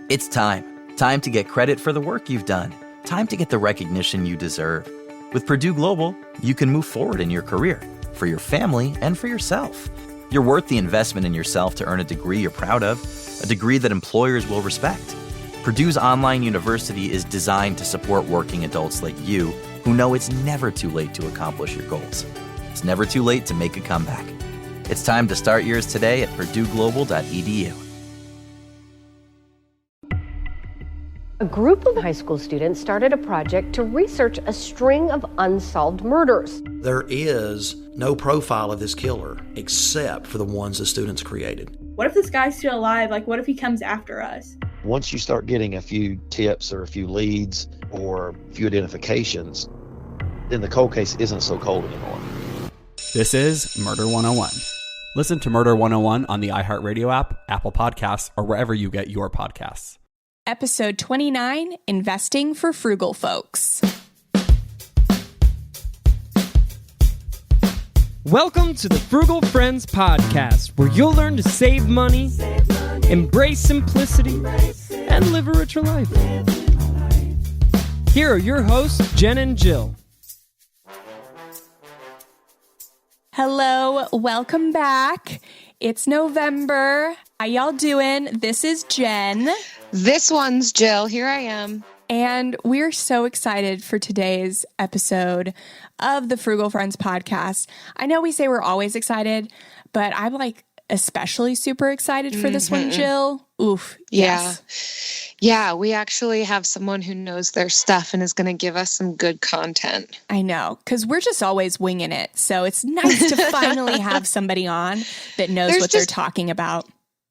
It's time. Time to get credit for the work you've done. Time to get the recognition you deserve. With Purdue Global, you can move forward in your career, for your family, and for yourself. You're worth the investment in yourself to earn a degree you're proud of, a degree that employers will respect. Purdue's online university is designed to support working adults like you who know it's never too late to accomplish your goals. It's never too late to make a comeback. It's time to start yours today at purdueglobal.edu. A group of high school students started a project to research a string of unsolved murders. There is no profile of this killer except for the ones the students created. What if this guy's still alive? Like, what if he comes after us? Once you start getting a few tips or a few leads or a few identifications, then the cold case isn't so cold anymore. This is Murder 101. Listen to Murder 101 on the iHeartRadio app, Apple Podcasts, or wherever you get your podcasts. Episode 29, Investing for Frugal Folks. Welcome to the Frugal Friends Podcast, where you'll learn to save money, embrace simplicity, and live a richer life. Here are your hosts, Jen and Jill. Hello, welcome back. It's November. How y'all doing? This is Jen. This one's Jill. Here I am. And we're so excited for today's episode of the Frugal Friends Podcast. I know we say we're always excited, but I'm like especially super excited for this one, Jill. Oof. Yes. Yeah, we actually have someone who knows their stuff and is going to give us some good content. I know, because we're just always winging it. So it's nice to finally have somebody on that knows what they're talking about.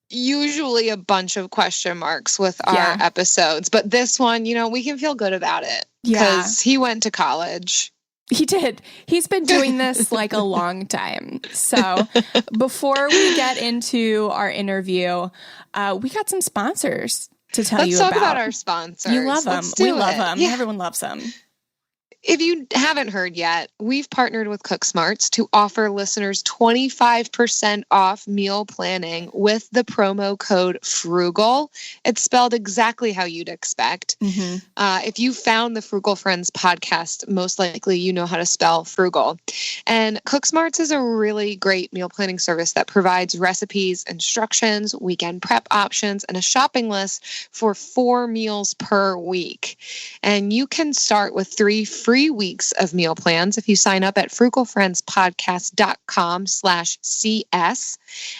Usually a bunch of question marks with our episodes, but this one, we can feel good about it because he went to college. He did. He's been doing this like a long time. So before we get into our interview, we got some sponsors to tell you about. Let's talk about our sponsors. You love them. We love them. Yeah. Everyone loves them. If you haven't heard yet, we've partnered with CookSmarts to offer listeners 25% off meal planning with the promo code FRUGAL. It's spelled exactly how you'd expect. If you found the Frugal Friends podcast, most likely you know how to spell frugal. And CookSmarts is a really great meal planning service that provides recipes, instructions, weekend prep options, and a shopping list for 4 meals per week. And you can start with 3 free weeks of meal plans if you sign up at frugalfriendspodcast.com/CS.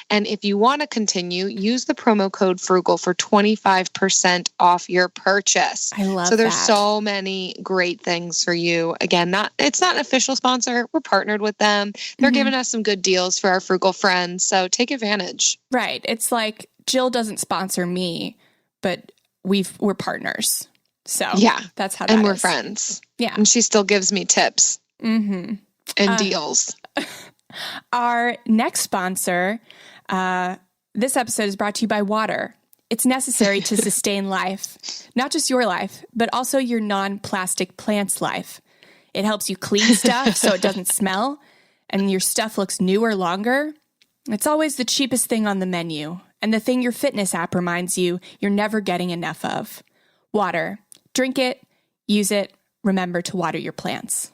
And if you want to continue, use the promo code FRUGAL for 25% off your purchase. I love So there's that. so many great things for you. Again, it's not an official sponsor. We're partnered with them. They're giving us some good deals for our frugal friends. So take advantage. Right. It's like Jill doesn't sponsor me, but we're partners. So that's how that is. And we're friends. Yeah. And she still gives me tips and deals. Our next sponsor, this episode is brought to you by water. It's necessary to sustain life, not just your life, but also your non-plastic plant's life. It helps you clean stuff so it doesn't smell and your stuff looks newer longer. It's always the cheapest thing on the menu and the thing your fitness app reminds you you're never getting enough of. Water. Drink it, use it, remember to water your plants.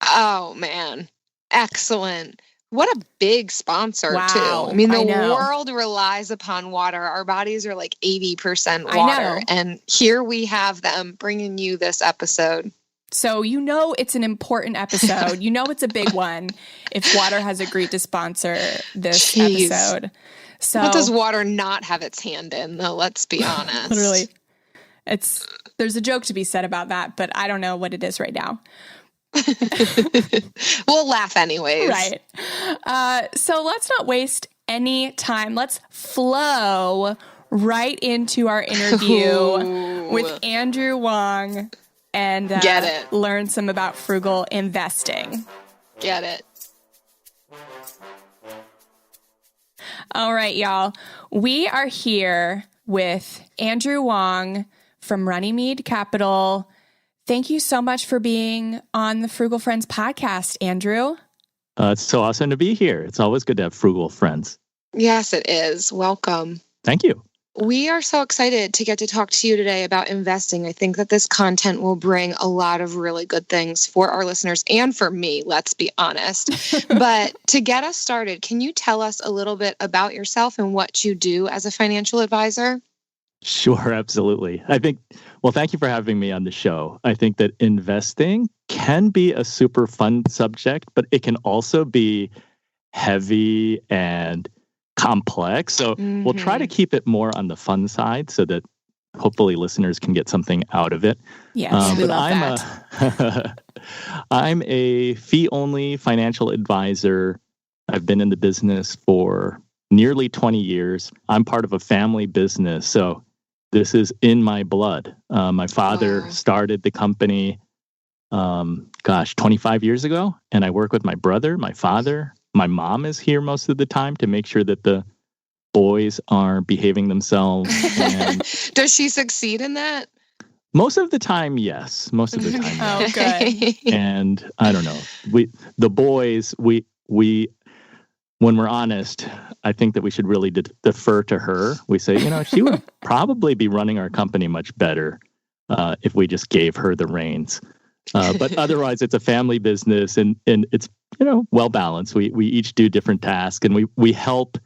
Oh, man. Excellent. What a big sponsor, Wow, too. I mean, the know. world relies upon water. Our bodies are like 80% water. And here we have them bringing you this episode. So it's an important episode. It's a big one if water has agreed to sponsor this episode. So what does water not have its hand in, though? Let's be honest. Literally. There's a joke to be said about that, but I don't know what it is right now. We'll laugh anyways. Right. So let's not waste any time. Let's flow right into our interview with Andrew Wang and learn some about frugal investing. Get it. All right, y'all. We are here with Andrew Wang from Runnymede Capital. Thank you so much for being on the Frugal Friends podcast, Andrew. It's so awesome to be here. It's always good to have frugal friends. Yes, it is. Welcome. Thank you. we are so excited to get to talk to you today about investing. I think that this content will bring a lot of really good things for our listeners and for me, let's be honest. But to get us started, can you tell us a little bit about yourself and what you do as a financial advisor? Sure, absolutely. Thank you for having me on the show. I think that investing can be a super fun subject, but it can also be heavy and complex. So we'll try to keep it more on the fun side so that hopefully listeners can get something out of it. Yes, we love that. I'm a fee-only financial advisor. I've been in the business for nearly 20 years. I'm part of a family business, so this is in my blood. My father started the company, 25 years ago, and I work with my brother, my father. My mom is here most of the time to make sure that the boys are behaving themselves. And does she succeed in that? Most of the time, yes. Most of the time, yes. Oh, good. And I don't know. The boys, when we're honest, I think that we should really defer to her. We say, she would probably be running our company much better if we just gave her the reins. But otherwise, it's a family business, and it's well balanced. We each do different tasks, and we help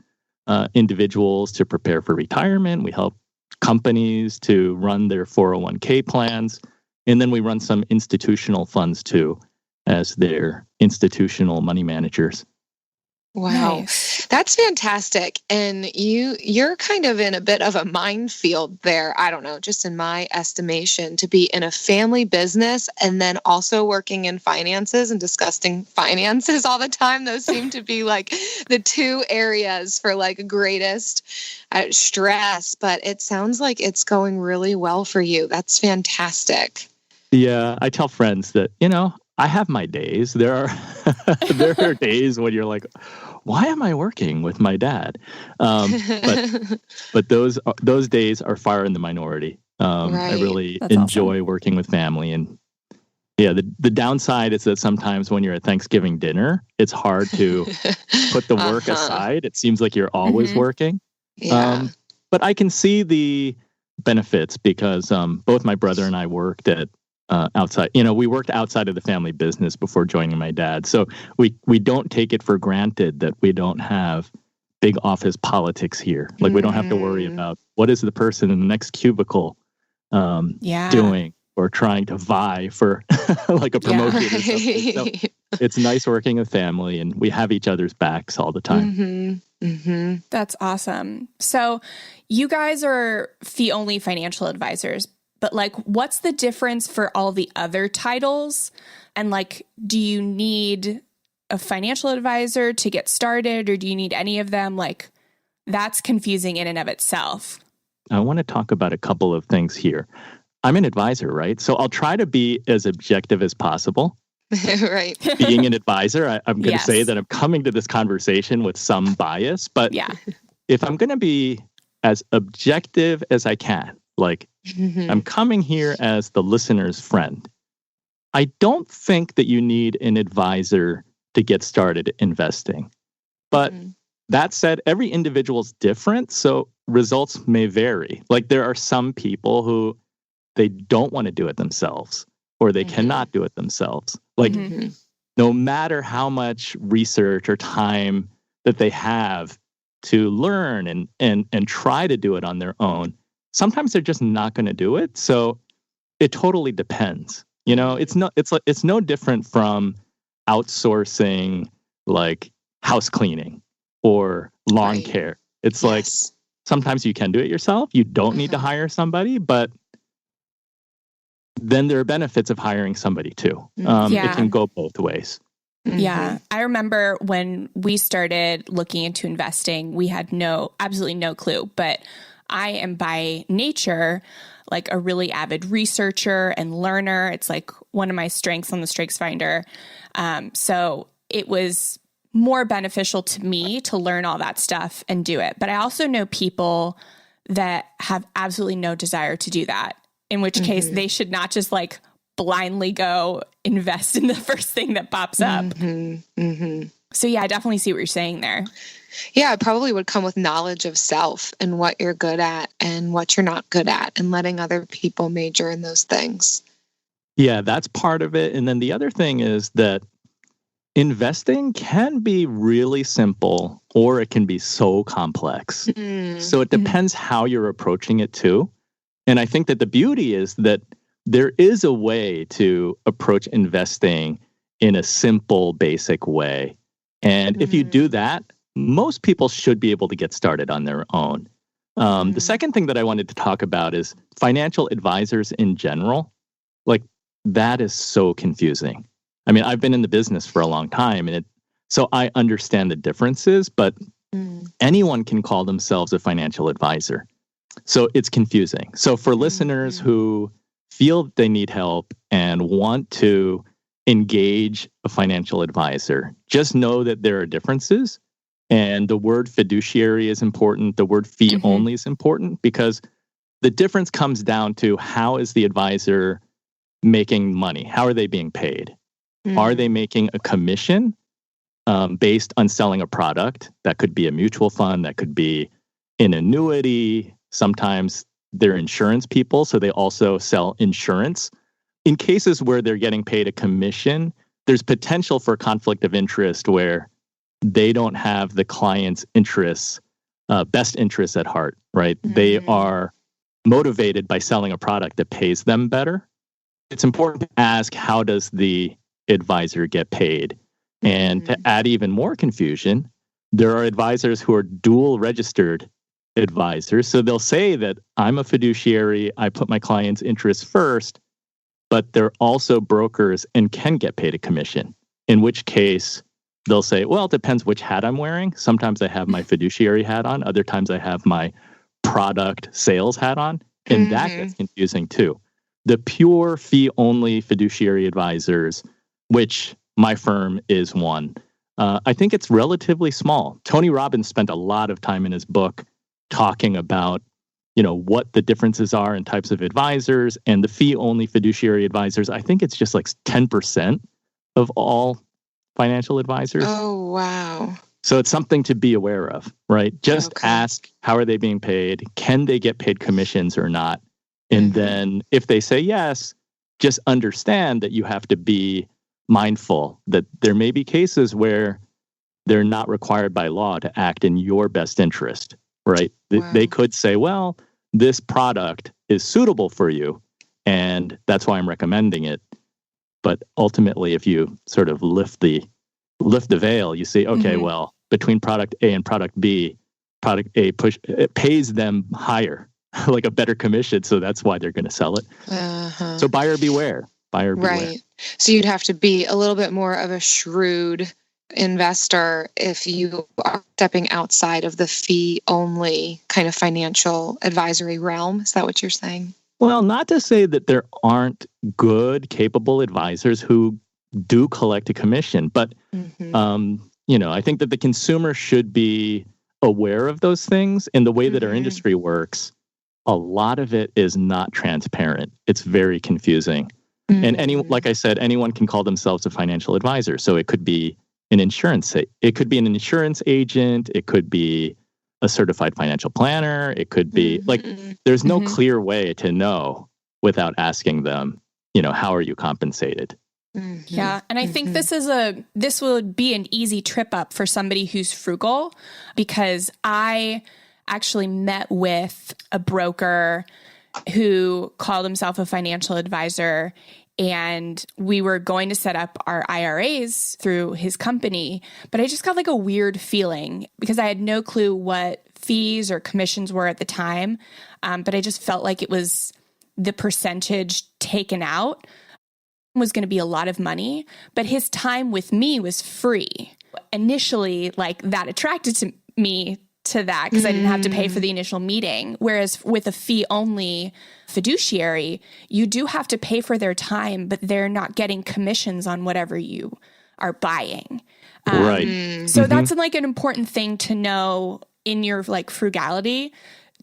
individuals to prepare for retirement. We help companies to run their 401k plans, and then we run some institutional funds too as their institutional money managers. Wow. Nice. That's fantastic. And you're kind of in a bit of a minefield there. I don't know, just in my estimation, to be in a family business and then also working in finances and discussing finances all the time. Those seem to be like the two areas for like greatest stress, but it sounds like it's going really well for you. That's fantastic. Yeah. I tell friends that, I have my days. There are days when you're like, why am I working with my dad? But those days are far in the minority. I really enjoy working with family. And yeah, the downside is that sometimes when you're at Thanksgiving dinner, it's hard to put the work aside. It seems like you're always working. Yeah. But I can see the benefits because both my brother and I worked at outside. We worked outside of the family business before joining my dad. So we don't take it for granted that we don't have big office politics here. Like we don't have to worry about what is the person in the next cubicle doing or trying to vie for like a promotion or something. So it's nice working with family, and we have each other's backs all the time. That's awesome. So you guys are fee-only financial advisors. But like, what's the difference for all the other titles? And like, do you need a financial advisor to get started, or do you need any of them? Like, that's confusing in and of itself. I want to talk about a couple of things here. I'm an advisor, right? So I'll try to be as objective as possible. Right. Being an advisor, I'm going to say that I'm coming to this conversation with some bias, but if I'm going to be as objective as I can, like, I'm coming here as the listener's friend. I don't think that you need an advisor to get started investing. But that said, every individual's different, so results may vary. Like there are some people who they don't want to do it themselves, or they cannot do it themselves. Like no matter how much research or time that they have to learn and try to do it on their own, sometimes they're just not going to do it. So it totally depends. It's no different from outsourcing like house cleaning or lawn care. It's like sometimes you can do it yourself. You don't need to hire somebody, but then there are benefits of hiring somebody too. It can go both ways. Yeah. I remember when we started looking into investing, we had absolutely no clue, but I am by nature like a really avid researcher and learner. It's like one of my strengths on the Strengths Finder. So it was more beneficial to me to learn all that stuff and do it. But I also know people that have absolutely no desire to do that, in which case they should not just like blindly go invest in the first thing that pops up. So yeah, I definitely see what you're saying there. Yeah, it probably would come with knowledge of self and what you're good at and what you're not good at, and letting other people major in those things. Yeah, that's part of it. And then the other thing is that investing can be really simple, or it can be so complex. So it depends how you're approaching it too. And I think that the beauty is that there is a way to approach investing in a simple, basic way. And if you do that, most people should be able to get started on their own. The second thing that I wanted to talk about is financial advisors in general. Like, that is so confusing. I mean, I've been in the business for a long time, and so I understand the differences, but anyone can call themselves a financial advisor. So it's confusing. So for listeners who feel they need help and want to engage a financial advisor, just know that there are differences. And the word fiduciary is important. The word fee only is important, because the difference comes down to, how is the advisor making money? How are they being paid? Are they making a commission based on selling a product? That could be a mutual fund. That could be an annuity. Sometimes they're insurance people, so they also sell insurance. In cases where they're getting paid a commission, there's potential for conflict of interest where they don't have the client's interests, best interests at heart, right? They are motivated by selling a product that pays them better. It's important to ask, how does the advisor get paid? And to add even more confusion, there are advisors who are dual registered advisors. So they'll say that I'm a fiduciary, I put my client's interests first, but they're also brokers and can get paid a commission. In which case, they'll say, well, it depends which hat I'm wearing. Sometimes I have my fiduciary hat on. Other times I have my product sales hat on. And that gets confusing too. The pure fee-only fiduciary advisors, which my firm is one, I think it's relatively small. Tony Robbins spent a lot of time in his book talking about, what the differences are in types of advisors, and the fee-only fiduciary advisors. I think it's just like 10% of all financial advisors. Oh, wow. So it's something to be aware of, right? Just ask, how are they being paid? Can they get paid commissions or not? And then if they say yes, just understand that you have to be mindful that there may be cases where they're not required by law to act in your best interest, right? Wow. They could say, well, this product is suitable for you, and that's why I'm recommending it. But ultimately, if you sort of lift the veil, you say, okay, well, between product A and product B, product A it pays them higher, like a better commission, so that's why they're going to sell it. So buyer beware. Right. So you'd have to be a little bit more of a shrewd investor if you are stepping outside of the fee-only kind of financial advisory realm. Is that what you're saying? Well, not to say that there aren't good, capable advisors who do collect a commission, but I think that the consumer should be aware of those things. And the way that our industry works, a lot of it is not transparent. It's very confusing. And like I said, anyone can call themselves a financial advisor. So it could be an insurance agent. It could be a certified financial planner. It could be there's no clear way to know without asking them, how are you compensated? Yeah. And I think this would be an easy trip up for somebody who's frugal, because I actually met with a broker who called himself a financial advisor, and we were going to set up our IRAs through his company, but I just got like a weird feeling because I had no clue what fees or commissions were at the time. But I just felt like it was the percentage taken out was going to be a lot of money, but his time with me was free. Initially, like that attracted to me to that because I didn't have to pay for the initial meeting. Whereas with a fee-only fiduciary, you do have to pay for their time, but they're not getting commissions on whatever you are buying. Right. So that's like an important thing to know in your like frugality,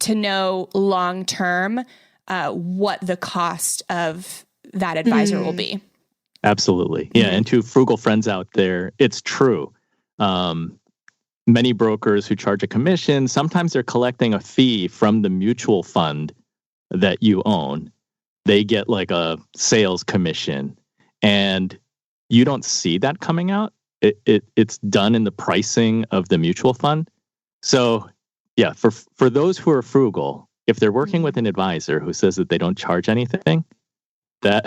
to know long-term what the cost of that advisor will be. Absolutely. Yeah. And to frugal friends out there, it's true. Many brokers who charge a commission, sometimes they're collecting a fee from the mutual fund that you own. They get like a sales commission, and you don't see that coming out. It's done in the pricing of the mutual fund. So yeah, for those who are frugal, if they're working with an advisor who says that they don't charge anything, that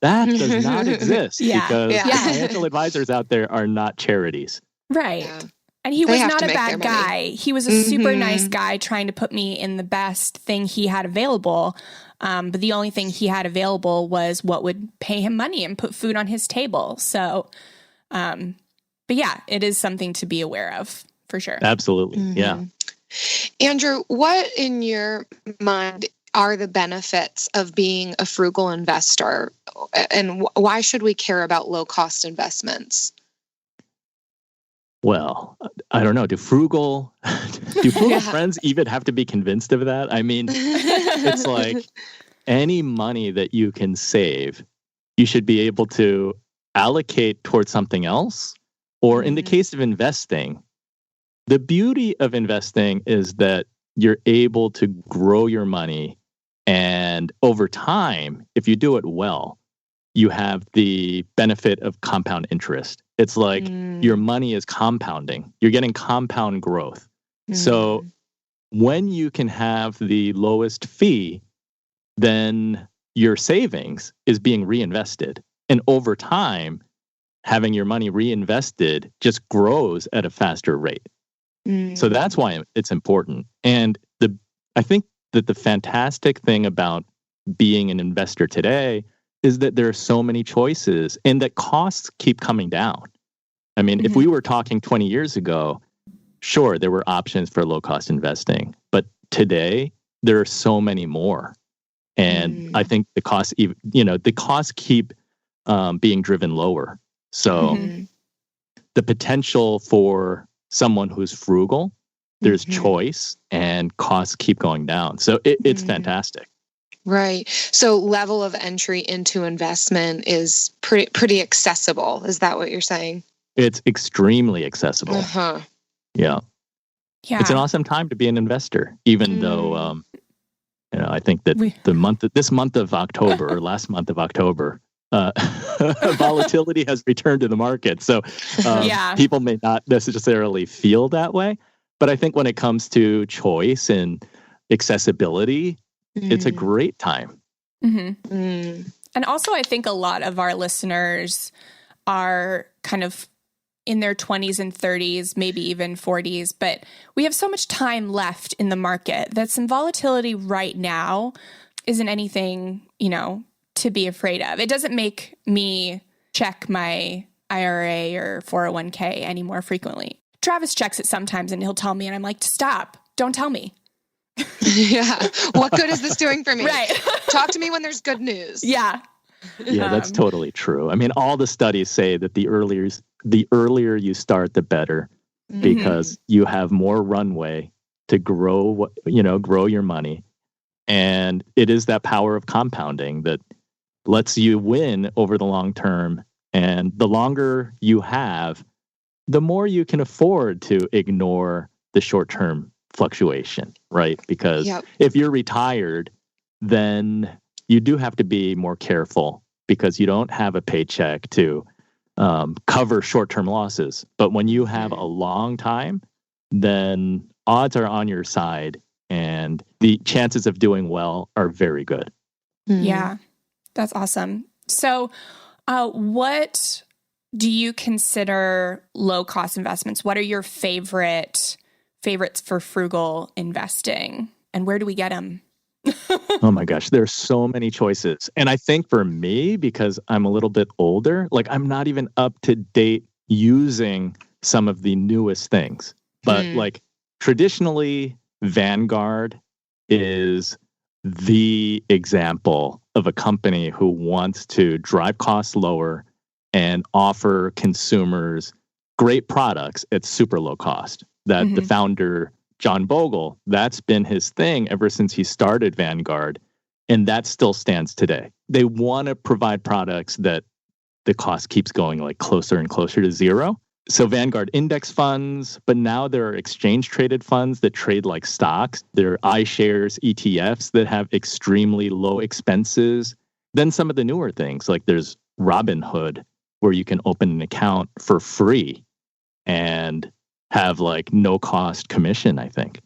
that does not exist because financial advisors out there are not charities. Right. Yeah. And he was not a bad guy. He was a super nice guy trying to put me in the best thing he had available. But the only thing he had available was what would pay him money and put food on his table. So, but yeah, it is something to be aware of for sure. Absolutely. Yeah. Andrew, what in your mind are the benefits of being a frugal investor, and why should we care about low-cost investments? Well, I don't know. Do frugal friends even have to be convinced of that? I mean, it's like any money that you can save, you should be able to allocate towards something else. Or in the case of investing, the beauty of investing is that you're able to grow your money. And over time, if you do it well, you have the benefit of compound interest. It's like your money is compounding. You're getting compound growth. So when you can have the lowest fee, then your savings is being reinvested. And over time, having your money reinvested just grows at a faster rate. So that's why it's important. And I think that the fantastic thing about being an investor today is that there are so many choices and that costs keep coming down. I mean, if we were talking 20 years ago, sure, there were options for low-cost investing. But today, there are so many more. And I think the costs keep being driven lower. So the potential for someone who's frugal, there's choice and costs keep going down. So it's fantastic. Right. So level of entry into investment is pretty accessible. Is that what you're saying? It's extremely accessible. Yeah. It's an awesome time to be an investor, even though, I think that this month of October or last month of October, volatility has returned to the market. So people may not necessarily feel that way. But I think when it comes to choice and accessibility, it's a great time. And also, I think a lot of our listeners are kind of in their 20s and 30s, maybe even 40s, but we have so much time left in the market that some volatility right now isn't anything, to be afraid of. It doesn't make me check my IRA or 401k any more frequently. Travis checks it sometimes and he'll tell me, and I'm like, stop, don't tell me. What good is this doing for me? Right. Talk to me when there's good news. Yeah, that's totally true. I mean, all the studies say that the earlier you start, the better, because you have more runway to grow your money. And it is that power of compounding that lets you win over the long term. And the longer you have, the more you can afford to ignore the short-term fluctuation, right? Because if you're retired, then you do have to be more careful because you don't have a paycheck to cover short-term losses. But when you have a long time, then odds are on your side and the chances of doing well are very good. Yeah, that's awesome. So what do you consider low-cost investments? What are your favorites for frugal investing? And where do we get them? Oh my gosh, there's so many choices. And I think for me, because I'm a little bit older, like I'm not even up to date using some of the newest things. But like traditionally, Vanguard is the example of a company who wants to drive costs lower and offer consumers great products at super low cost. That the founder, John Bogle, that's been his thing ever since he started Vanguard. And that still stands today. They want to provide products that the cost keeps going like closer and closer to zero. So Vanguard index funds, but now there are exchange traded funds that trade like stocks. There are iShares ETFs that have extremely low expenses. Then some of the newer things, like there's Robinhood, where you can open an account for free and have like no cost commission, I think.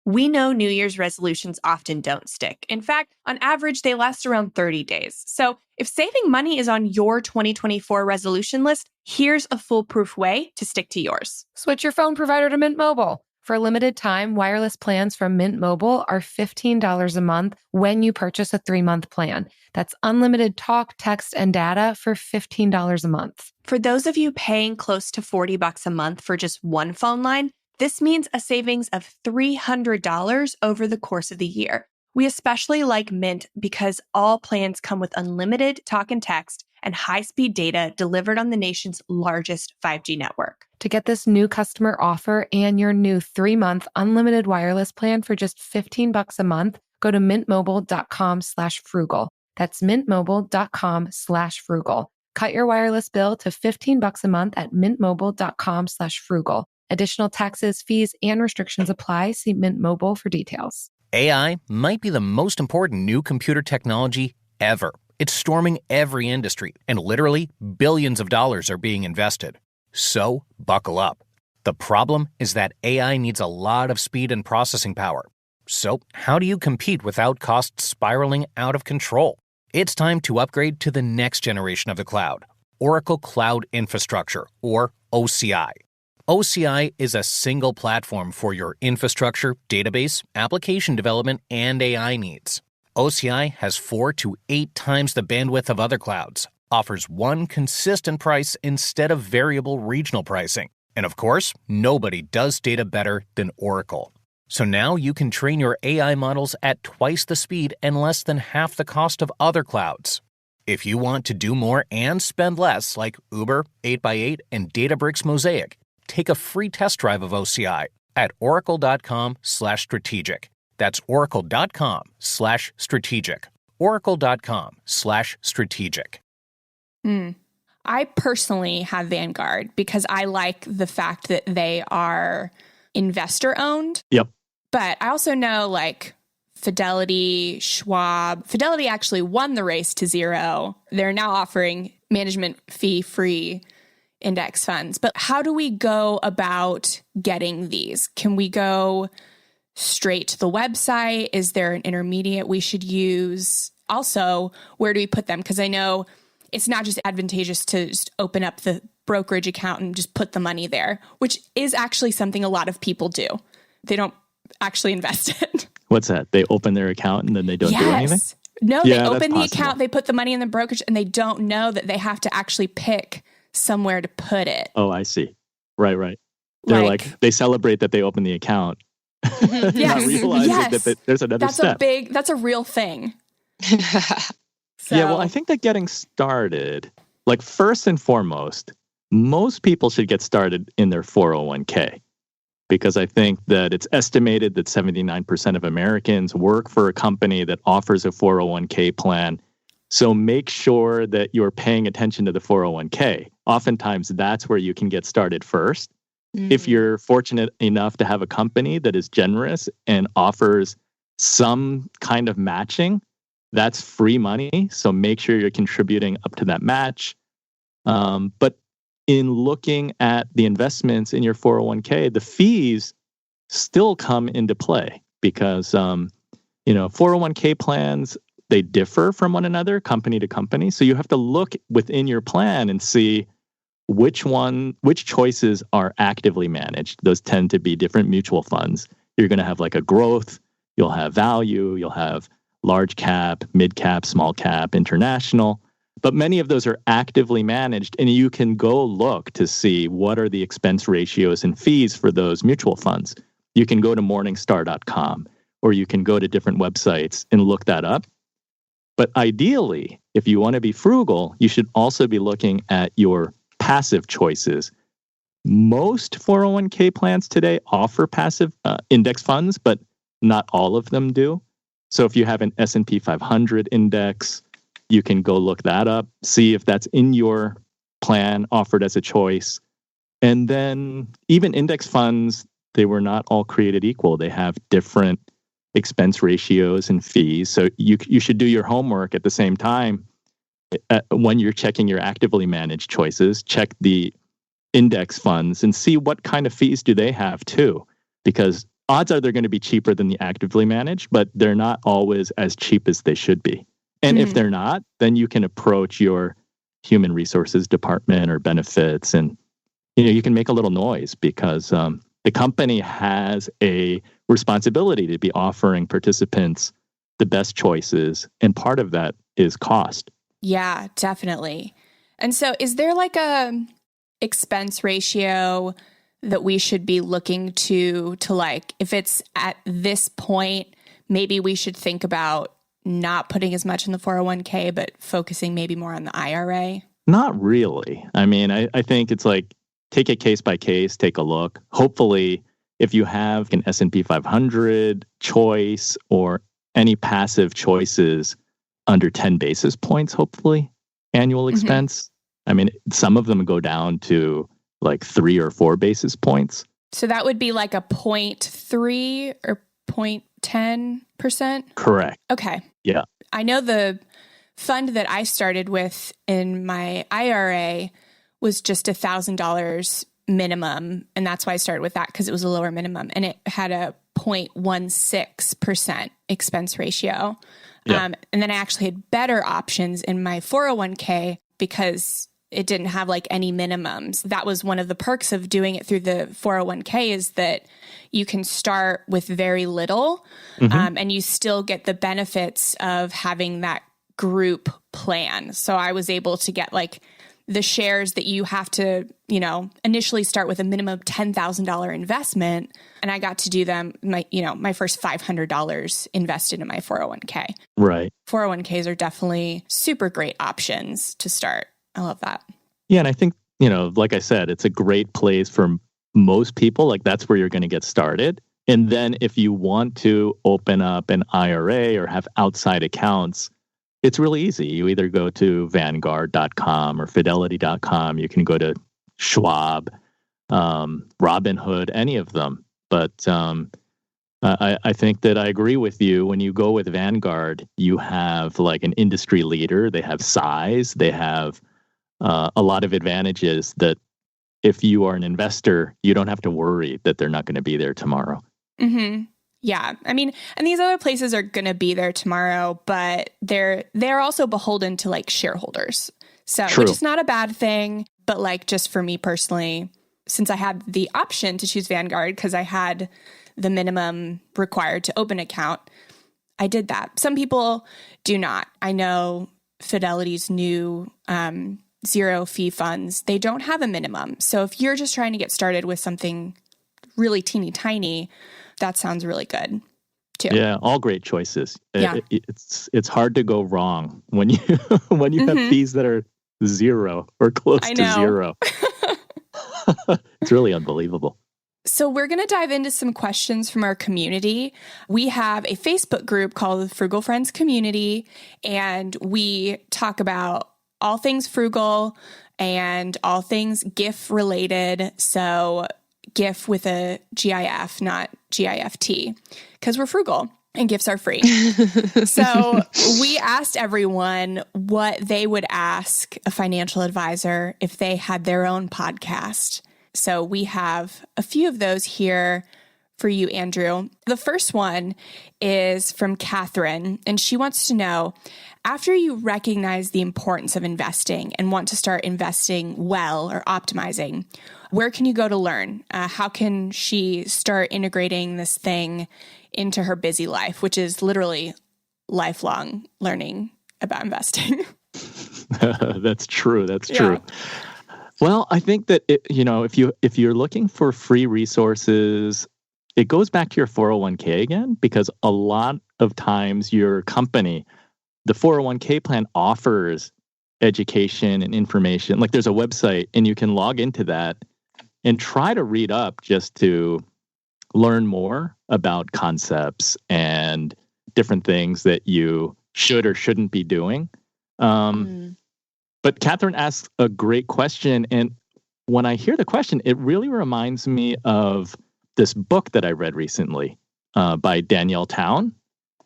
We know New Year's resolutions often don't stick. In fact, on average, they last around 30 days. So if saving money is on your 2024 resolution list, here's a foolproof way to stick to yours. Switch your phone provider to Mint Mobile. For a limited time, wireless plans from Mint Mobile are $15 a month when you purchase a 3-month plan. That's unlimited talk, text, and data for $15 a month. For those of you paying close to $40 a month for just one phone line, this means a savings of $300 over the course of the year. We especially like Mint because all plans come with unlimited talk and text and high-speed data delivered on the nation's largest 5G network. To get this new customer offer and your new 3-month unlimited wireless plan for just $15 a month, go to mintmobile.com/frugal. That's mintmobile.com/frugal. Cut your wireless bill to $15 a month at mintmobile.com/frugal. Additional taxes, fees, and restrictions apply. See Mint Mobile for details. AI might be the most important new computer technology ever. It's storming every industry, and literally billions of dollars are being invested. So, buckle up. The problem is that AI needs a lot of speed and processing power. So, how do you compete without costs spiraling out of control? It's time to upgrade to the next generation of the cloud, Oracle Cloud Infrastructure, or OCI. OCI is a single platform for your infrastructure, database, application development, and AI needs. OCI has 4 to 8 times the bandwidth of other clouds, offers one consistent price instead of variable regional pricing. And of course, nobody does data better than Oracle. So now you can train your AI models at twice the speed and less than half the cost of other clouds. If you want to do more and spend less, like Uber, 8x8, and Databricks Mosaic, take a free test drive of OCI at oracle.com/strategic. That's oracle.com/strategic. oracle.com/strategic. I personally have Vanguard because I like the fact that they are investor owned. Yep. But I also know like Fidelity, Schwab. Fidelity actually won the race to zero. They're now offering management fee free index funds. But how do we go about getting these? Can we go straight to the website? Is there an intermediate we should use? Also, where do we put them? Because I know it's not just advantageous to just open up the brokerage account and just put the money there, which is actually something a lot of people do. They don't actually invest it. What's that? They open their account and then they don't do anything? No, they open the account, they put the money in the brokerage, and they don't know that they have to actually pick somewhere to put it. Oh, I see. Right. They're like they celebrate that they open the account. Yes. Not realizing that there's another step. That's a real thing. Yeah, well, I think that getting started, like first and foremost, most people should get started in their 401k. Because I think that it's estimated that 79% of Americans work for a company that offers a 401k plan. So make sure that you're paying attention to the 401k. Oftentimes, that's where you can get started first. Mm-hmm. If you're fortunate enough to have a company that is generous and offers some kind of matching, that's free money. So make sure you're contributing up to that match. But in looking at the investments in your 401k, the fees still come into play because, 401k plans, they differ from one another, company to company. So you have to look within your plan and see which choices are actively managed. Those tend to be different mutual funds. You're going to have like a growth, you'll have value, you'll have large cap, mid cap, small cap, international. But many of those are actively managed, and you can go look to see what are the expense ratios and fees for those mutual funds. You can go to morningstar.com, or you can go to different websites and look that up. But ideally, if you want to be frugal, you should also be looking at your passive choices. Most 401k plans today offer passive index funds, but not all of them do. So if you have an S&P 500 index, you can go look that up, see if that's in your plan offered as a choice. And then even index funds, they were not all created equal. They have different expense ratios and fees. So you should do your homework at the same time. When you're checking your actively managed choices, check the index funds and see what kind of fees do they have too. Because odds are they're going to be cheaper than the actively managed, but they're not always as cheap as they should be. And if they're not, then you can approach your human resources department or benefits, and you can make a little noise because the company has a responsibility to be offering participants the best choices, and part of that is cost. Yeah, definitely. And so is there like a expense ratio that we should be looking to like, if it's at this point, maybe we should think about not putting as much in the 401k, but focusing maybe more on the IRA? Not really. I mean, I think it's like, take it case by case, take a look. Hopefully, if you have an S&P 500 choice or any passive choices under 10 basis points, hopefully, annual expense. I mean, some of them go down to like 3 or 4 basis points. So that would be like a 0.3 or 0.10%? Correct. Okay. Yeah. I know the fund that I started with in my IRA was just $1,000 minimum. And that's why I started with that, because it was a lower minimum. And it had a 0.16% expense ratio. Yeah. And then I actually had better options in my 401k because it didn't have like any minimums. That was one of the perks of doing it through the 401k, is that you can start with very little and you still get the benefits of having that group plan. So I was able to get like the shares that you have to, initially start with a minimum of $10,000 investment. And I got to do them, my first $500 invested in my 401k. Right. 401ks are definitely super great options to start. I love that. Yeah. And I think, like I said, it's a great place for most people. Like that's where you're going to get started. And then if you want to open up an IRA or have outside accounts, it's really easy. You either go to Vanguard.com or Fidelity.com. You can go to Schwab, Robinhood, any of them. But I think that I agree with you. When you go with Vanguard, you have like an industry leader. They have size. They have a lot of advantages that if you are an investor, you don't have to worry that they're not going to be there tomorrow. Mm-hmm. Yeah. I mean, and these other places are going to be there tomorrow, but they're also beholden to like shareholders. So, True. Which is not a bad thing, but like just for me personally, since I had the option to choose Vanguard because I had the minimum required to open an account, I did that. Some people do not. I know Fidelity's new zero fee funds, they don't have a minimum. So if you're just trying to get started with something really teeny tiny, that sounds really good too. Yeah, all great choices. Yeah. It's hard to go wrong when you have fees that are zero or close to zero. It's really unbelievable. So we're going to dive into some questions from our community. We have a Facebook group called the Frugal Friends Community, and we talk about all things frugal and all things GIF related. So GIF with a GIF, not GIFT, because we're frugal and gifts are free. So we asked everyone what they would ask a financial advisor if they had their own podcast. So we have a few of those here for you, Andrew. The first one is from Catherine, and she wants to know, after you recognize the importance of investing and want to start investing well or optimizing, where can you go to learn? How can she start integrating this thing into her busy life, which is literally lifelong learning about investing? That's true. That's true. Well, I think that if you're looking for free resources, it goes back to your 401k again, because a lot of times your company, the 401k plan offers education and information. Like there's a website and you can log into that and try to read up just to learn more about concepts and different things that you should or shouldn't be doing. But Catherine asked a great question. And when I hear the question, it really reminds me of this book that I read recently by Danielle Town.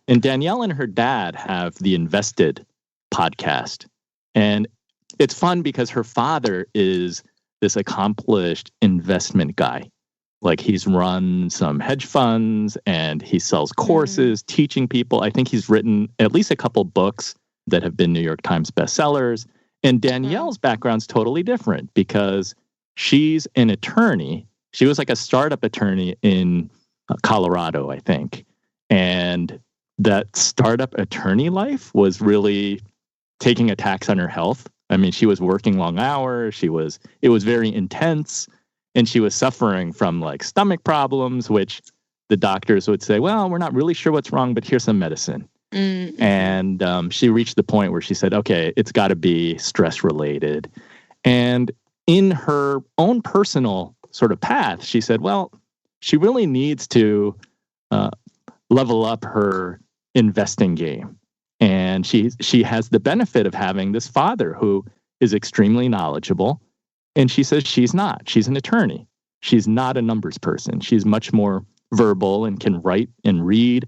And Danielle and her dad have the Invested podcast. And it's fun because her father is this accomplished investment guy. Like he's run some hedge funds and he sells courses teaching people. I think he's written at least a couple books that have been New York Times bestsellers. And Danielle's background's totally different because she's an attorney. She was like a startup attorney in Colorado, I think. And that startup attorney life was really taking a tax on her health. I mean, she was working long hours. It was very intense. And she was suffering from like stomach problems, which the doctors would say, well, we're not really sure what's wrong, but here's some medicine. Mm-hmm. And she reached the point where she said, okay, it's got to be stress related. And in her own personal sort of path, she said, well, she really needs to level up her investing game. And she has the benefit of having this father who is extremely knowledgeable. And she says she's not. She's an attorney. She's not a numbers person. She's much more verbal and can write and read.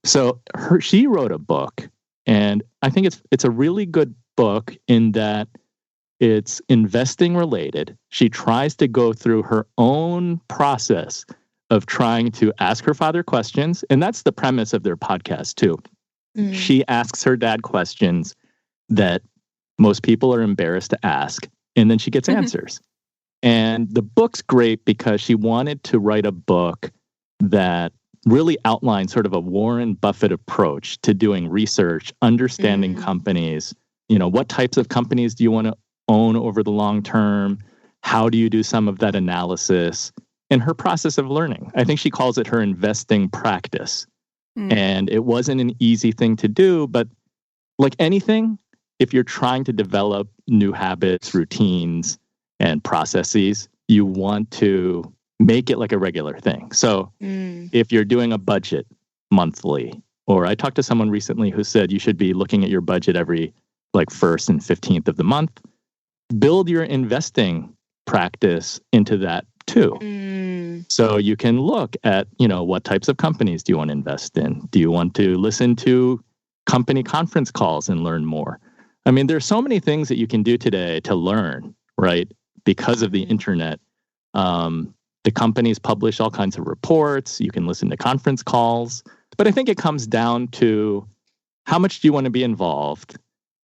So she wrote a book, and I think it's a really good book in that it's investing related. She tries to go through her own process of trying to ask her father questions, and that's the premise of their podcast too. Mm-hmm. She asks her dad questions that most people are embarrassed to ask. And then she gets answers. And the book's great because she wanted to write a book that really outlines sort of a Warren Buffett approach to doing research, understanding companies. You know, what types of companies do you want to own over the long term? How do you do some of that analysis? And her process of learning. I think she calls it her investing practice. And it wasn't an easy thing to do, but like anything, if you're trying to develop new habits, routines, and processes, you want to make it like a regular thing. So if you're doing a budget monthly, or I talked to someone recently who said you should be looking at your budget every like 1st and 15th of the month, build your investing practice into that too. So you can look at, you know, what types of companies do you want to invest in? Do you want to listen to company conference calls and learn more? I mean, there's so many things that you can do today to learn, right? Because of the internet. The companies publish all kinds of reports. You can listen to conference calls. But I think it comes down to how much do you want to be involved?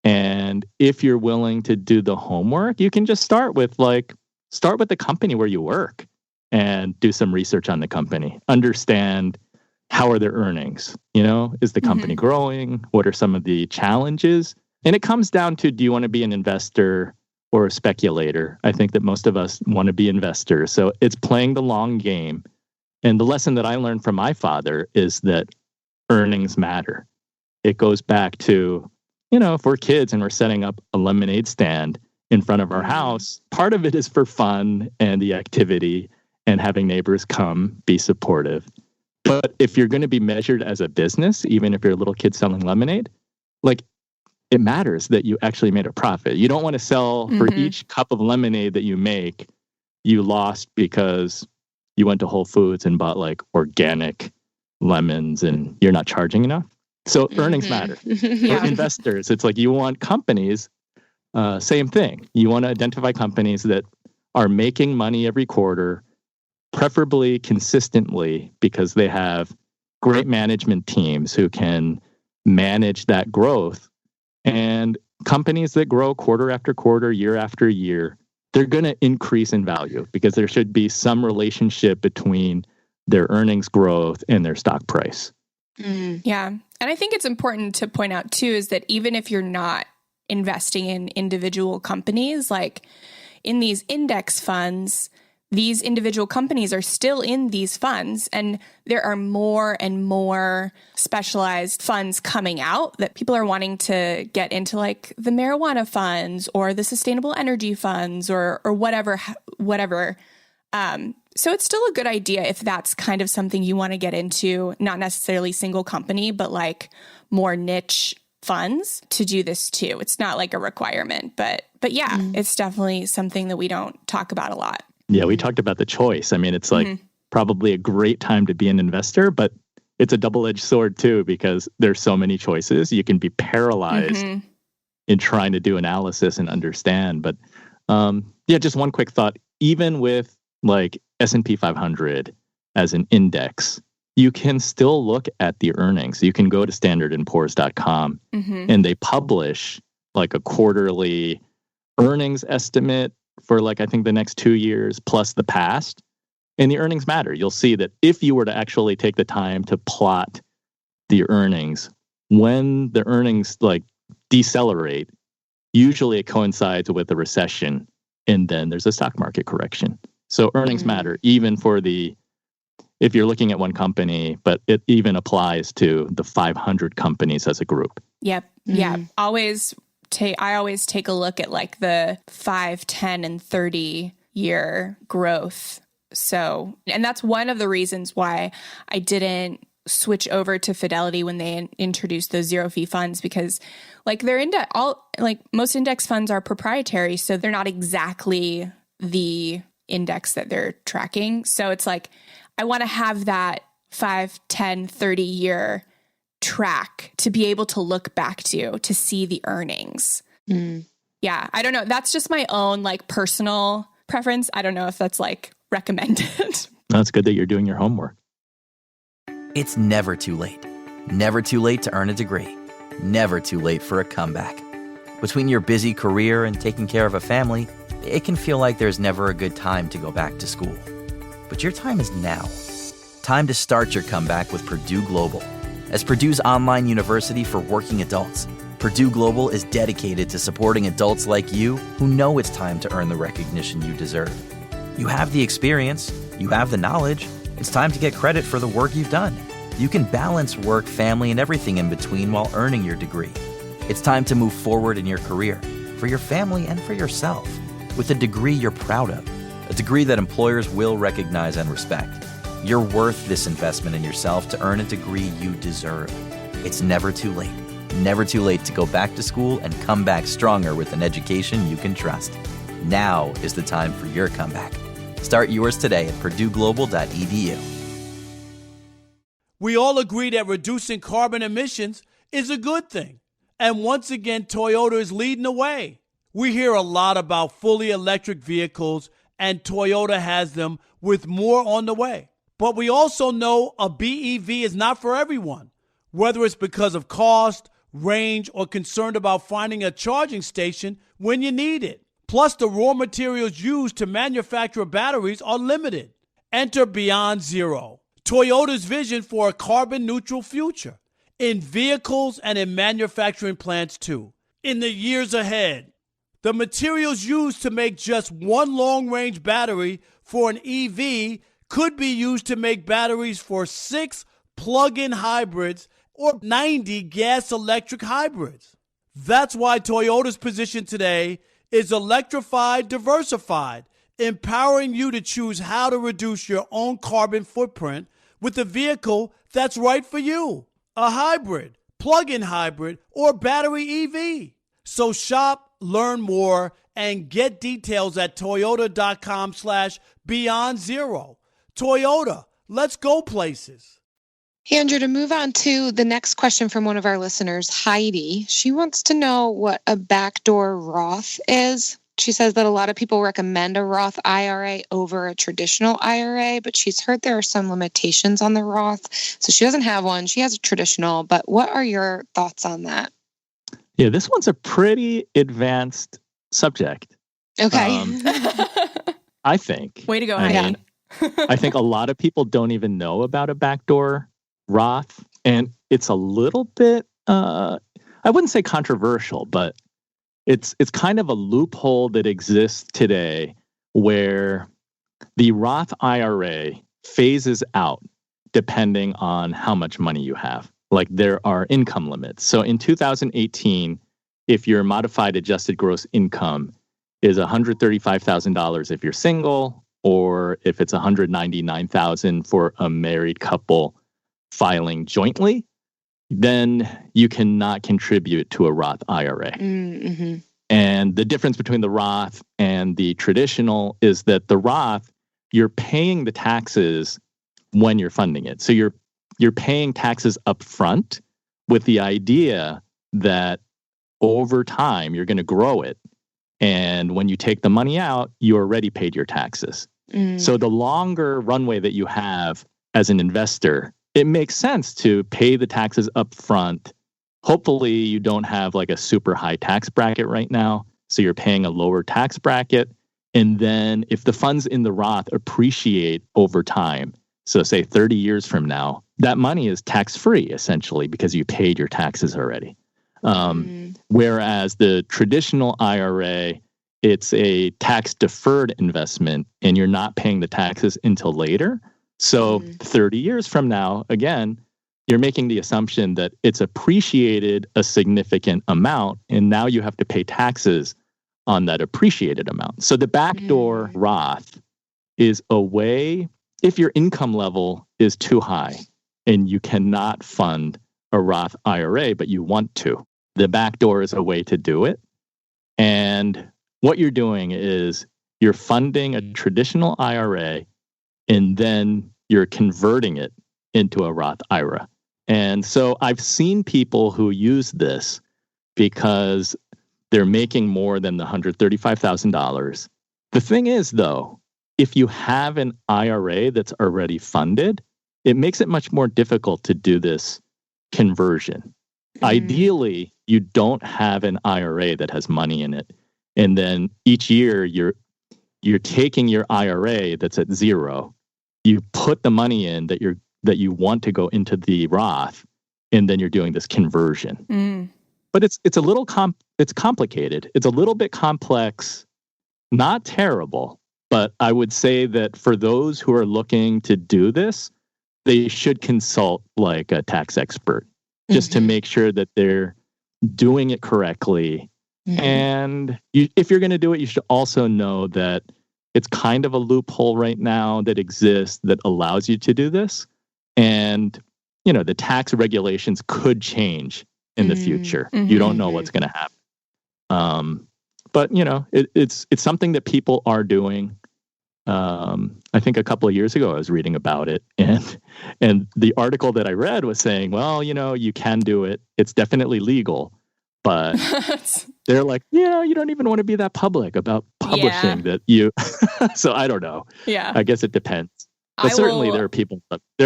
And if you're willing to do the homework, you can just start with the company where you work and do some research on the company. Understand how are their earnings? You know, is the company growing? What are some of the challenges? And it comes down to, do you want to be an investor or a speculator? I think that most of us want to be investors. So it's playing the long game. And the lesson that I learned from my father is that earnings matter. It goes back to, you know, if we're kids and we're setting up a lemonade stand in front of our house, part of it is for fun and the activity and having neighbors come be supportive. But if you're going to be measured as a business, even if you're a little kid selling lemonade, like, it matters that you actually made a profit. You don't want to sell for each cup of lemonade that you make, you lost because you went to Whole Foods and bought like organic lemons and you're not charging enough. So earnings matter. For investors, it's like you want companies, same thing. You want to identify companies that are making money every quarter, preferably consistently, because they have great management teams who can manage that growth. And companies that grow quarter after quarter, year after year, they're going to increase in value because there should be some relationship between their earnings growth and their stock price. Yeah. And I think it's important to point out, too, is that even if you're not investing in individual companies, like in these index funds, these individual companies are still in these funds, and there are more and more specialized funds coming out that people are wanting to get into, like the marijuana funds or the sustainable energy funds or whatever. So it's still a good idea if that's kind of something you want to get into, not necessarily single company, but like more niche funds to do this too. It's not like a requirement, but But yeah, it's definitely something that we don't talk about a lot. Yeah, we talked about the choice. I mean, it's like probably a great time to be an investor, but it's a double-edged sword too, because there's so many choices. You can be paralyzed in trying to do analysis and understand. But just one quick thought. Even with like S&P 500 as an index, you can still look at the earnings. You can go to standardandpoors.com and they publish like a quarterly earnings estimate for like, I think the next 2 years plus the past. And the earnings matter. You'll see that if you were to actually take the time to plot the earnings, when the earnings like decelerate, usually it coincides with a recession and then there's a stock market correction. So earnings matter even for if you're looking at one company, but it even applies to the 500 companies as a group. Yep. Yeah. I always take a look at like the 5, 10, and 30 year growth. So, and that's one of the reasons why I didn't switch over to Fidelity when they introduced those zero fee funds, because like most index funds are proprietary. So they're not exactly the index that they're tracking. So it's like, I want to have that 5, 10, 30 year track to be able to look back to see the earnings. Yeah. I don't know. That's just my own like personal preference. I don't know if that's like recommended. No, it's good that you're doing your homework. It's never too late. Never too late to earn a degree. Never too late for a comeback. Between your busy career and taking care of a family, it can feel like there's never a good time to go back to school. But your time is now. Time to start your comeback with Purdue Global. As Purdue's online university for working adults, Purdue Global is dedicated to supporting adults like you who know it's time to earn the recognition you deserve. You have the experience, you have the knowledge, it's time to get credit for the work you've done. You can balance work, family, and everything in between while earning your degree. It's time to move forward in your career, for your family and for yourself, with a degree you're proud of, a degree that employers will recognize and respect. You're worth this investment in yourself to earn a degree you deserve. It's never too late. Never too late to go back to school and come back stronger with an education you can trust. Now is the time for your comeback. Start yours today at purdueglobal.edu. We all agree that reducing carbon emissions is a good thing. And once again, Toyota is leading the way. We hear a lot about fully electric vehicles, and Toyota has them with more on the way. But we also know a BEV is not for everyone, whether it's because of cost, range, or concerned about finding a charging station when you need it. Plus, the raw materials used to manufacture batteries are limited. Enter Beyond Zero, Toyota's vision for a carbon-neutral future, in vehicles and in manufacturing plants too. In the years ahead, the materials used to make just one long-range battery for an EV could be used to make batteries for 6 plug-in hybrids or 90 gas-electric hybrids. That's why Toyota's position today is electrified, diversified, empowering you to choose how to reduce your own carbon footprint with a vehicle that's right for you, a hybrid, plug-in hybrid, or battery EV. So shop, learn more, and get details at toyota.com/beyond0. Toyota, let's go places. Andrew, to move on to the next question from one of our listeners, Heidi. She wants to know what a backdoor Roth is. She says that a lot of people recommend a Roth IRA over a traditional IRA, but she's heard there are some limitations on the Roth. So she doesn't have one. She has a traditional, but what are your thoughts on that? Yeah, this one's a pretty advanced subject. Okay. I think. Way to go, Heidi. I think a lot of people don't even know about a backdoor Roth, and it's a little bit, I wouldn't say controversial, but it's kind of a loophole that exists today where the Roth IRA phases out depending on how much money you have. Like there are income limits. So in 2018, if your modified adjusted gross income is $135,000 if you're single, or if it's $199,000 for a married couple filing jointly, then you cannot contribute to a Roth IRA. Mm-hmm. And the difference between the Roth and the traditional is that the Roth, you're paying the taxes when you're funding it. So you're paying taxes up front with the idea that over time you're going to grow it. And when you take the money out, you already paid your taxes. So the longer runway that you have as an investor, it makes sense to pay the taxes up front. Hopefully you don't have like a super high tax bracket right now. So you're paying a lower tax bracket. And then if the funds in the Roth appreciate over time, so say 30 years from now, that money is tax-free essentially because you paid your taxes already. Whereas the traditional IRA, it's a tax-deferred investment and you're not paying the taxes until later. So 30 years from now, again, you're making the assumption that it's appreciated a significant amount, and now you have to pay taxes on that appreciated amount. So the backdoor Roth is a way, if your income level is too high and you cannot fund a Roth IRA, but you want to, the backdoor is a way to do it. And what you're doing is you're funding a traditional IRA and then you're converting it into a Roth IRA. And so I've seen people who use this because they're making more than the $135,000. The thing is, though, if you have an IRA that's already funded, it makes it much more difficult to do this conversion. Ideally, you don't have an IRA that has money in it. And then each year you're taking your IRA that's at zero, you put the money in that you want to go into the Roth, and then you're doing this conversion. But it's a little it's complicated. It's a little bit complex, not terrible, but I would say that for those who are looking to do this, they should consult like a tax expert just to make sure that they're doing it correctly. And if you're going to do it, you should also know that it's kind of a loophole right now that exists that allows you to do this. And, the tax regulations could change in the future. You don't know what's going to happen. But, it's something that people are doing. I think a couple of years ago, I was reading about it. And the article that I read was saying, well, you can do it. It's definitely legal. But they're like, you don't even want to be that public about publishing that you. So I don't know. Yeah. I guess it depends. But certainly there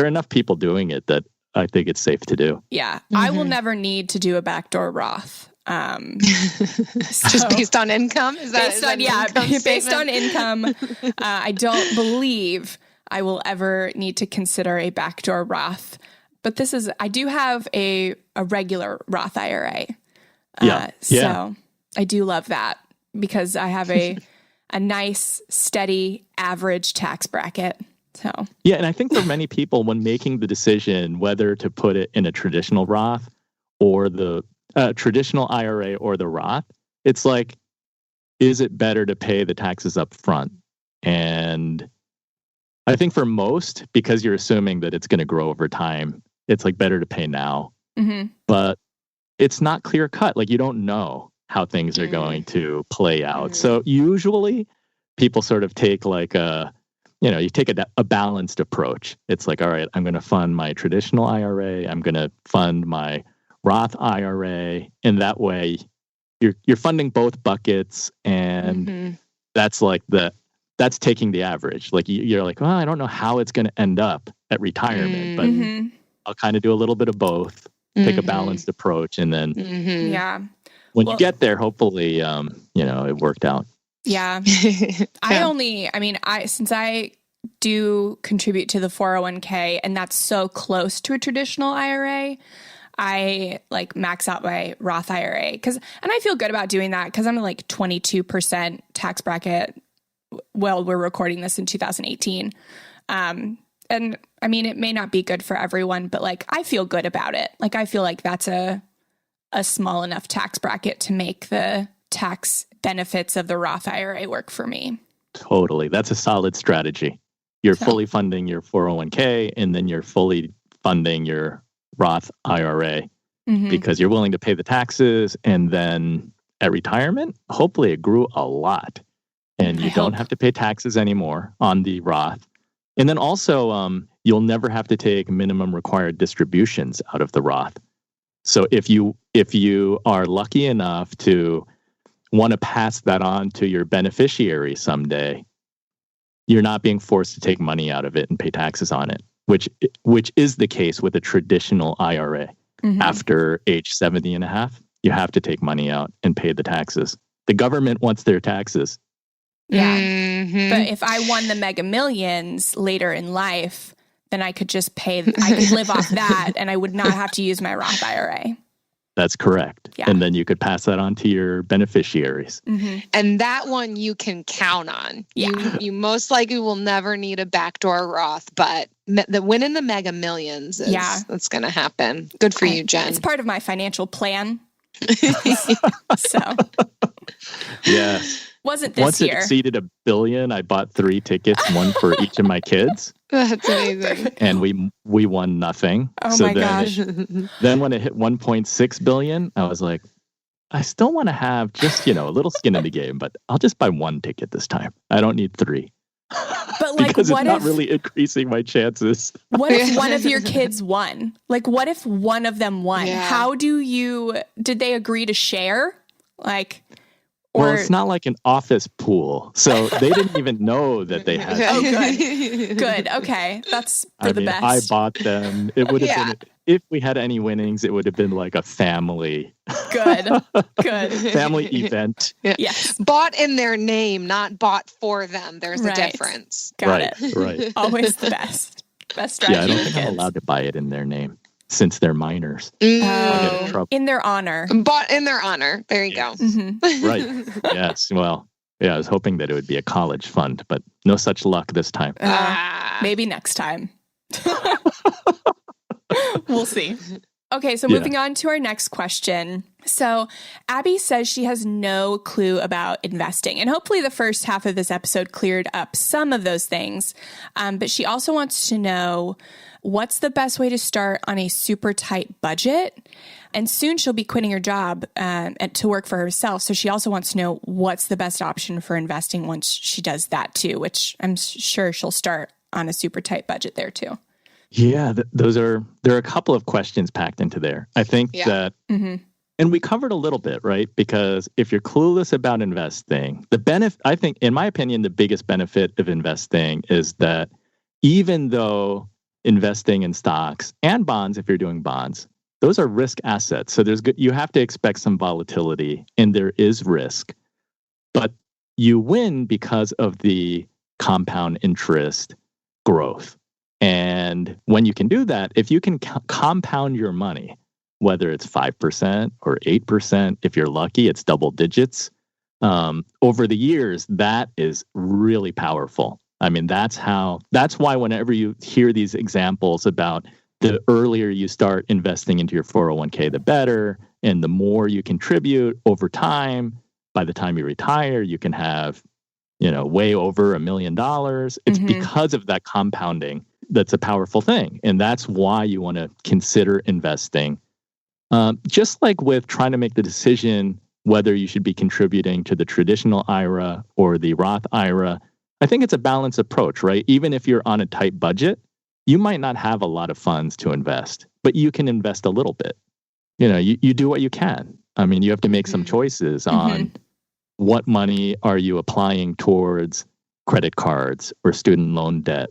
are enough people doing it that I think it's safe to do. Yeah. I will never need to do a backdoor Roth. Just based on income? Based on income. I don't believe I will ever need to consider a backdoor Roth. But I do have a regular Roth IRA. So I do love that because I have a nice, steady, average tax bracket. So yeah, and I think for many people, when making the decision whether to put it in a traditional Roth or the traditional IRA or the Roth, it's like, is it better to pay the taxes up front? And I think for most, because you're assuming that it's going to grow over time, it's like better to pay now. But it's not clear cut. Like you don't know how things are going to play out. So usually people sort of take like you take a balanced approach. It's like, all right, I'm going to fund my traditional IRA. I'm going to fund my Roth IRA. And that way you're funding both buckets. And that's like that's taking the average. Like you're like, well, I don't know how it's going to end up at retirement, but I'll kind of do a little bit of both. Take a balanced approach, and then when you get there, hopefully, it worked out. Yeah, since I do contribute to the 401k, and that's so close to a traditional IRA, I like max out my Roth IRA and I feel good about doing that because I'm like 22% tax bracket. Well, we're recording this in 2018. And I mean, it may not be good for everyone, but like, I feel good about it. Like, I feel like that's a small enough tax bracket to make the tax benefits of the Roth IRA work for me. Totally. That's a solid strategy. You're fully funding your 401k and then you're fully funding your Roth IRA because you're willing to pay the taxes. And then at retirement, hopefully it grew a lot and you don't have to pay taxes anymore on the Roth. And then also, you'll never have to take minimum required distributions out of the Roth. So if you are lucky enough to want to pass that on to your beneficiary someday, you're not being forced to take money out of it and pay taxes on it, which is the case with a traditional IRA. After age 70 and a half, you have to take money out and pay the taxes. The government wants their taxes. Yeah. But if I won the Mega Millions later in life, then I could just I could live off that and I would not have to use my Roth IRA. That's correct. Yeah. And then you could pass that on to your beneficiaries. And that one you can count on. Yeah. You most likely will never need a backdoor Roth, but the winning the Mega Millions that's going to happen. Good for you, Jen. It's part of my financial plan. So. Yeah. Wasn't this Once year. It exceeded $1 billion, I bought 3 tickets, one for each of my kids. That's amazing. And we won nothing. Oh my gosh. Then when it hit 1.6 billion, I was like, I still want to have just, a little skin in the game, but I'll just buy 1 ticket this time. I don't need 3. But like, because what it's not really increasing my chances. What if one of your kids won? Like, what if one of them won? Yeah. How did they agree to share? Like, well, it's not like an office pool, so they didn't even know that they had. Oh, good. Good. Okay. That's for the best. I bought them. It would have been, if we had any winnings, it would have been like a family. Good. Family event. Yes. Bought in their name, not bought for them. There's a difference. Got it. Right. Always the best. Best strategy. Yeah, I don't think I'm allowed to buy it in their name since they're minors. I'll get in trouble. In their honor. Bought in their honor. There you go. Right. Yes. Well, yeah, I was hoping that it would be a college fund, but no such luck this time. Maybe next time. We'll see. Okay, so moving on to our next question. So Abby says she has no clue about investing. And hopefully the first half of this episode cleared up some of those things. But she also wants to know what's the best way to start on a super tight budget. And soon she'll be quitting her job to work for herself. So she also wants to know what's the best option for investing once she does that too, which I'm sure she'll start on a super tight budget there too. Yeah, there are a couple of questions packed into there. I think that, and we covered a little bit, right? Because if you're clueless about investing, I think, in my opinion, the biggest benefit of investing is that even though investing in stocks and bonds, if you're doing bonds, those are risk assets. So you have to expect some volatility and there is risk, but you win because of the compound interest growth. And when you can do that, if you can compound your money, whether it's 5% or 8%, if you're lucky, it's double digits. Over the years, that is really powerful. I mean, that's why whenever you hear these examples about the earlier you start investing into your 401k, the better. And the more you contribute over time, by the time you retire, you can have, way over $1 million. It's because of that compounding. That's a powerful thing. And that's why you want to consider investing. Just like with trying to make the decision whether you should be contributing to the traditional IRA or the Roth IRA, I think it's a balanced approach, right? Even if you're on a tight budget, you might not have a lot of funds to invest, but you can invest a little bit. You do what you can. I mean, you have to make some choices on what money are you applying towards credit cards or student loan debt.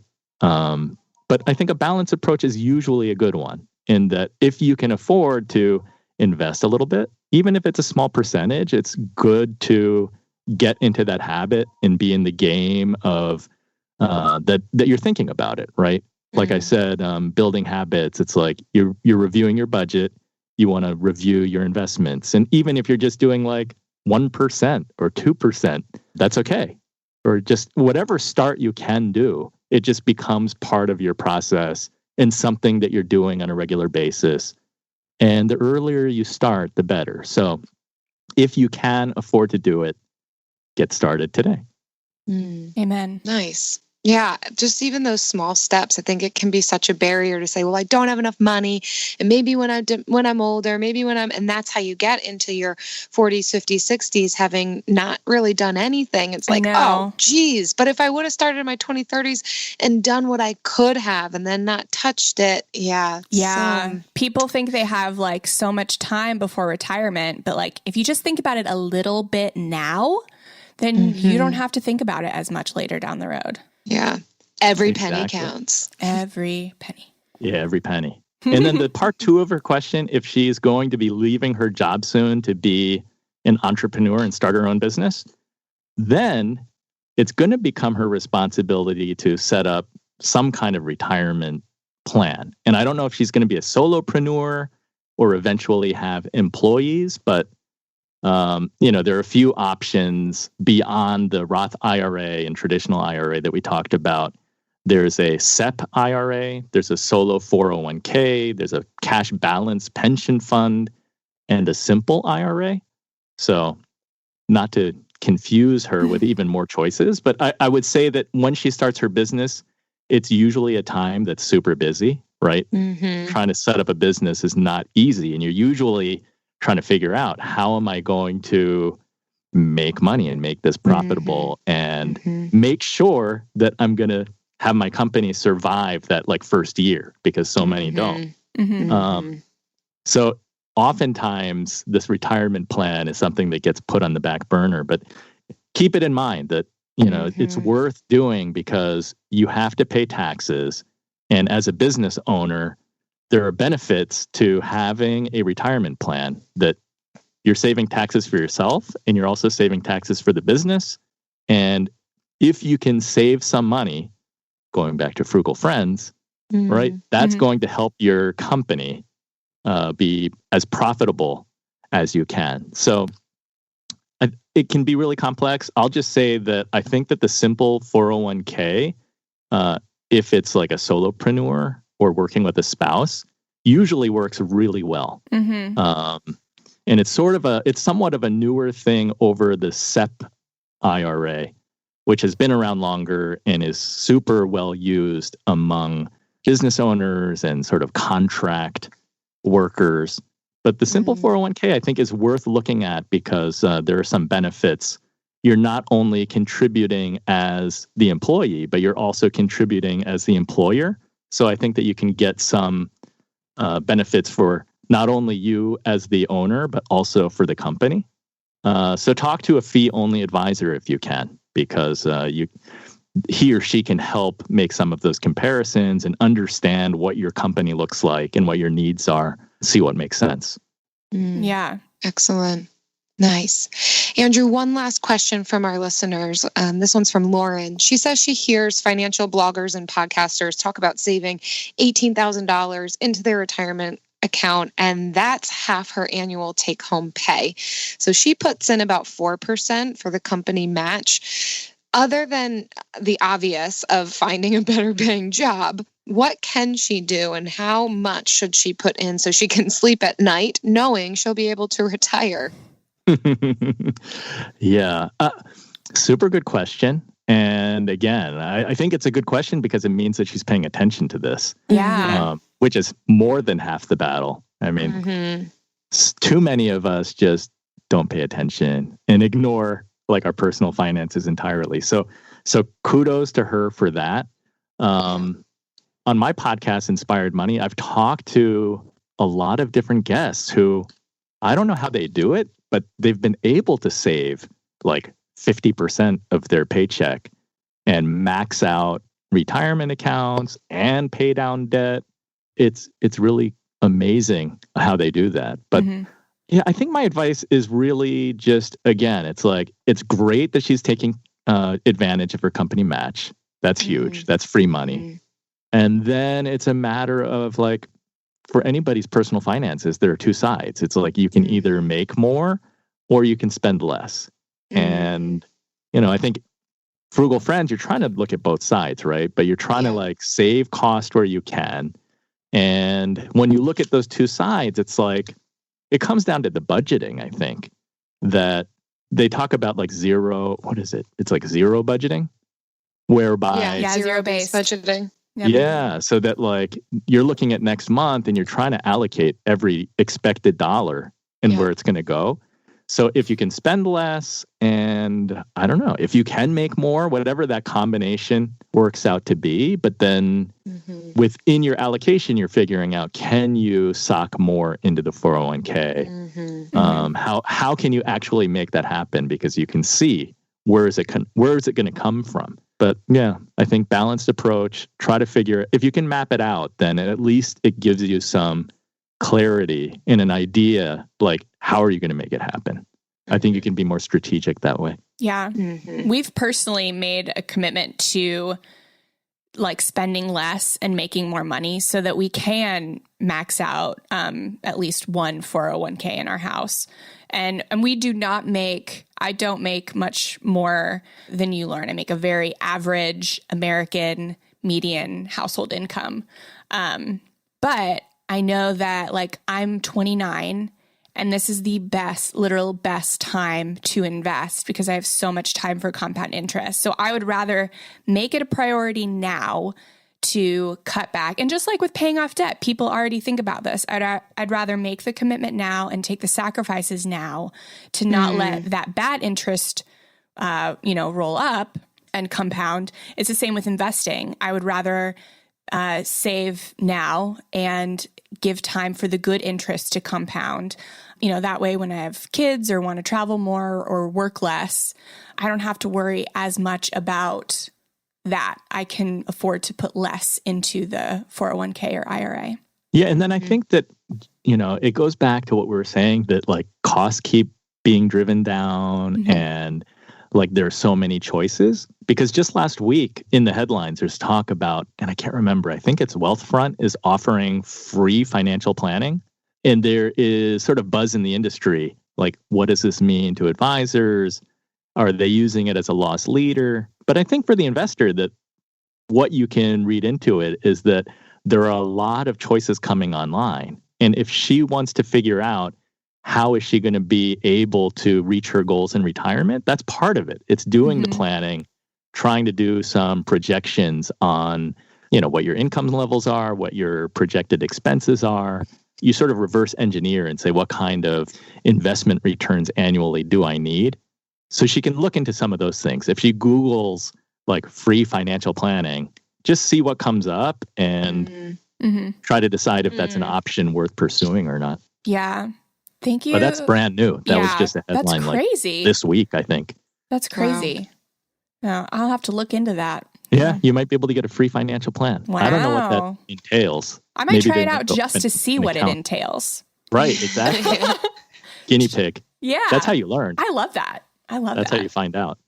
But I think a balanced approach is usually a good one in that if you can afford to invest a little bit, even if it's a small percentage, it's good to get into that habit and be in the game of that you're thinking about it, right? Like I said, building habits, it's like you're reviewing your budget. You want to review your investments. And even if you're just doing like 1% or 2%, that's okay. Or just whatever start you can do, it just becomes part of your process and something that you're doing on a regular basis. And the earlier you start, the better. So if you can afford to do it, get started today. Amen. Nice. Yeah, just even those small steps. I think it can be such a barrier to say, well, I don't have enough money, and maybe when I'm older, maybe and that's how you get into your 40s, 50s, 60s, having not really done anything. It's like, oh, geez, but if I would have started in my 20s, 30s and done what I could have and then not touched it. Yeah. Yeah. People think they have like so much time before retirement, but like if you just think about it a little bit now, then you don't have to think about it as much later down the road. Yeah. Every penny counts. Every penny. Yeah, every penny. And then the part 2 of her question, if she's going to be leaving her job soon to be an entrepreneur and start her own business, then it's going to become her responsibility to set up some kind of retirement plan. And I don't know if she's going to be a solopreneur or eventually have employees, but there are a few options beyond the Roth IRA and traditional IRA that we talked about. There's a SEP IRA, there's a solo 401k, there's a cash balance pension fund, and a simple IRA. So not to confuse her with even more choices, but I would say that when she starts her business, it's usually a time that's super busy, right? Trying to set up a business is not easy, and you're usually trying to figure out, how am I going to make money and make this profitable and make sure that I'm going to have my company survive that like first year, because so many don't. So oftentimes this retirement plan is something that gets put on the back burner, but keep it in mind that, it's worth doing because you have to pay taxes. And as a business owner, there are benefits to having a retirement plan, that you're saving taxes for yourself and you're also saving taxes for the business. And if you can save some money, going back to Frugal Friends, right, that's going to help your company be as profitable as you can. So it can be really complex. I'll just say that I think that the simple 401k, if it's like a solopreneur or working with a spouse, usually works really well. And it's somewhat of a newer thing over the SEP IRA, which has been around longer and is super well used among business owners and sort of contract workers. But the simple 401k, I think, is worth looking at because there are some benefits. You're not only contributing as the employee, but you're also contributing as the employer. So I think that you can get some benefits for not only you as the owner, but also for the company. So talk to a fee-only advisor if you can, because he or she can help make some of those comparisons and understand what your company looks like and what your needs are, see what makes sense. Yeah. Excellent. Nice. Andrew, one last question from our listeners. This one's from Lauren. She says she hears financial bloggers and podcasters talk about saving $18,000 into their retirement account, and that's half her annual take-home pay. So she puts in about 4% for the company match. Other than the obvious of finding a better paying job, what can she do and how much should she put in so she can sleep at night knowing she'll be able to retire? Yeah. Super good question. And again, I think it's a good question because it means that she's paying attention to this. Yeah. Which is more than half the battle. I mean, too many of us just don't pay attention and ignore like our personal finances entirely. So kudos to her for that. On my podcast, Inspired Money, I've talked to a lot of different guests who I don't know how they do it, but they've been able to save like 50% of their paycheck and max out retirement accounts and pay down debt. It's really amazing how they do that. But yeah, I think my advice is really just, again, it's like, it's great that she's taking advantage of her company match. That's huge. That's free money. And then it's a matter of like, for anybody's personal finances, there are two sides. It's like you can either make more or you can spend less. And, I think Frugal Friends, you're trying to look at both sides, right? But you're trying to like save cost where you can. And when you look at those two sides, it's like, it comes down to the budgeting, I think, that they talk about like zero, what is it? It's like zero budgeting. whereby zero-based budgeting. Yep. Yeah, so that like you're looking at next month and you're trying to allocate every expected dollar and where it's going to go. So if you can spend less and I don't know, if you can make more, whatever that combination works out to be, but then within your allocation, you're figuring out, can you sock more into the 401k? How can you actually make that happen? Because you can see where is it going to come from? But yeah, I think balanced approach, try to figure, if you can map it out, then at least it gives you some clarity and an idea, like, how are you going to make it happen? I think you can be more strategic that way. Yeah. We've personally made a commitment to like spending less and making more money so that we can max out at least one 401k in our house. And we do not make, I don't make much more than you, Lauren. I make a very average American median household income. But I know that like I'm 29 and this is the literal best time to invest because I have so much time for compound interest. So I would rather make it a priority now to cut back. And just like with paying off debt, people already think about this. I'd rather make the commitment now and take the sacrifices now to not let that bad interest, roll up and compound. It's the same with investing. I would rather save now and give time for the good interest to compound. That way when I have kids or want to travel more or work less, I don't have to worry as much about that. I can afford to put less into the 401k or IRA. Yeah. And then I think that, it goes back to what we were saying, that like costs keep being driven down and like there are so many choices. Because just last week in the headlines, there's talk about, and I can't remember, I think it's Wealthfront is offering free financial planning. And there is sort of buzz in the industry. Like, what does this mean to advisors? Are they using it as a loss leader? But I think for the investor, that what you can read into it is that there are a lot of choices coming online. And if she wants to figure out how is she going to be able to reach her goals in retirement, that's part of it. It's doing the planning, trying to do some projections on, what your income levels are, what your projected expenses are. You sort of reverse engineer and say, what kind of investment returns annually do I need? So she can look into some of those things. If she Googles like free financial planning, just see what comes up and try to decide if that's an option worth pursuing or not. Yeah. Thank you. But that's brand new. That was just a headline like this week, I think. That's crazy. Wow. No, I'll have to look into that. Yeah, you might be able to get a free financial plan. Wow. I don't know what that entails. I might try it out just to see what it entails. Right, exactly. Guinea pig. Yeah. That's how you learn. I love that. That's how you find out.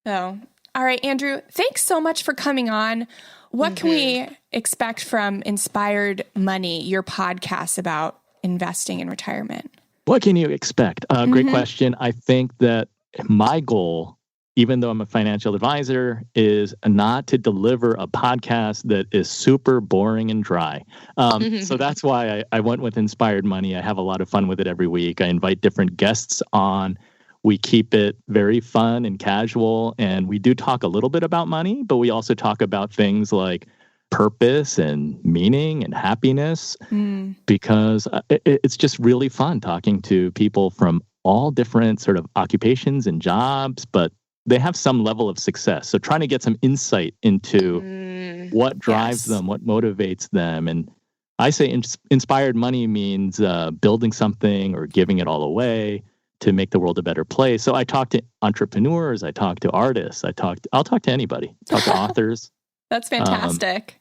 So, all right, Andrew, thanks so much for coming on. What can we expect from Inspired Money, your podcast about investing in retirement? What can you expect? Great question. I think that my goal, even though I'm a financial advisor, is not to deliver a podcast that is super boring and dry. So that's why I went with Inspired Money. I have a lot of fun with it every week. I invite different guests on. We keep it very fun and casual. And we do talk a little bit about money, but we also talk about things like purpose and meaning and happiness, because it's just really fun talking to people from all different sort of occupations and jobs, but they have some level of success. So trying to get some insight into what drives them, what motivates them. And I say inspired money means building something or giving it all away to make the world a better place. So I talk to entrepreneurs, I talk to artists, I'll talk to anybody, talk to authors. That's fantastic.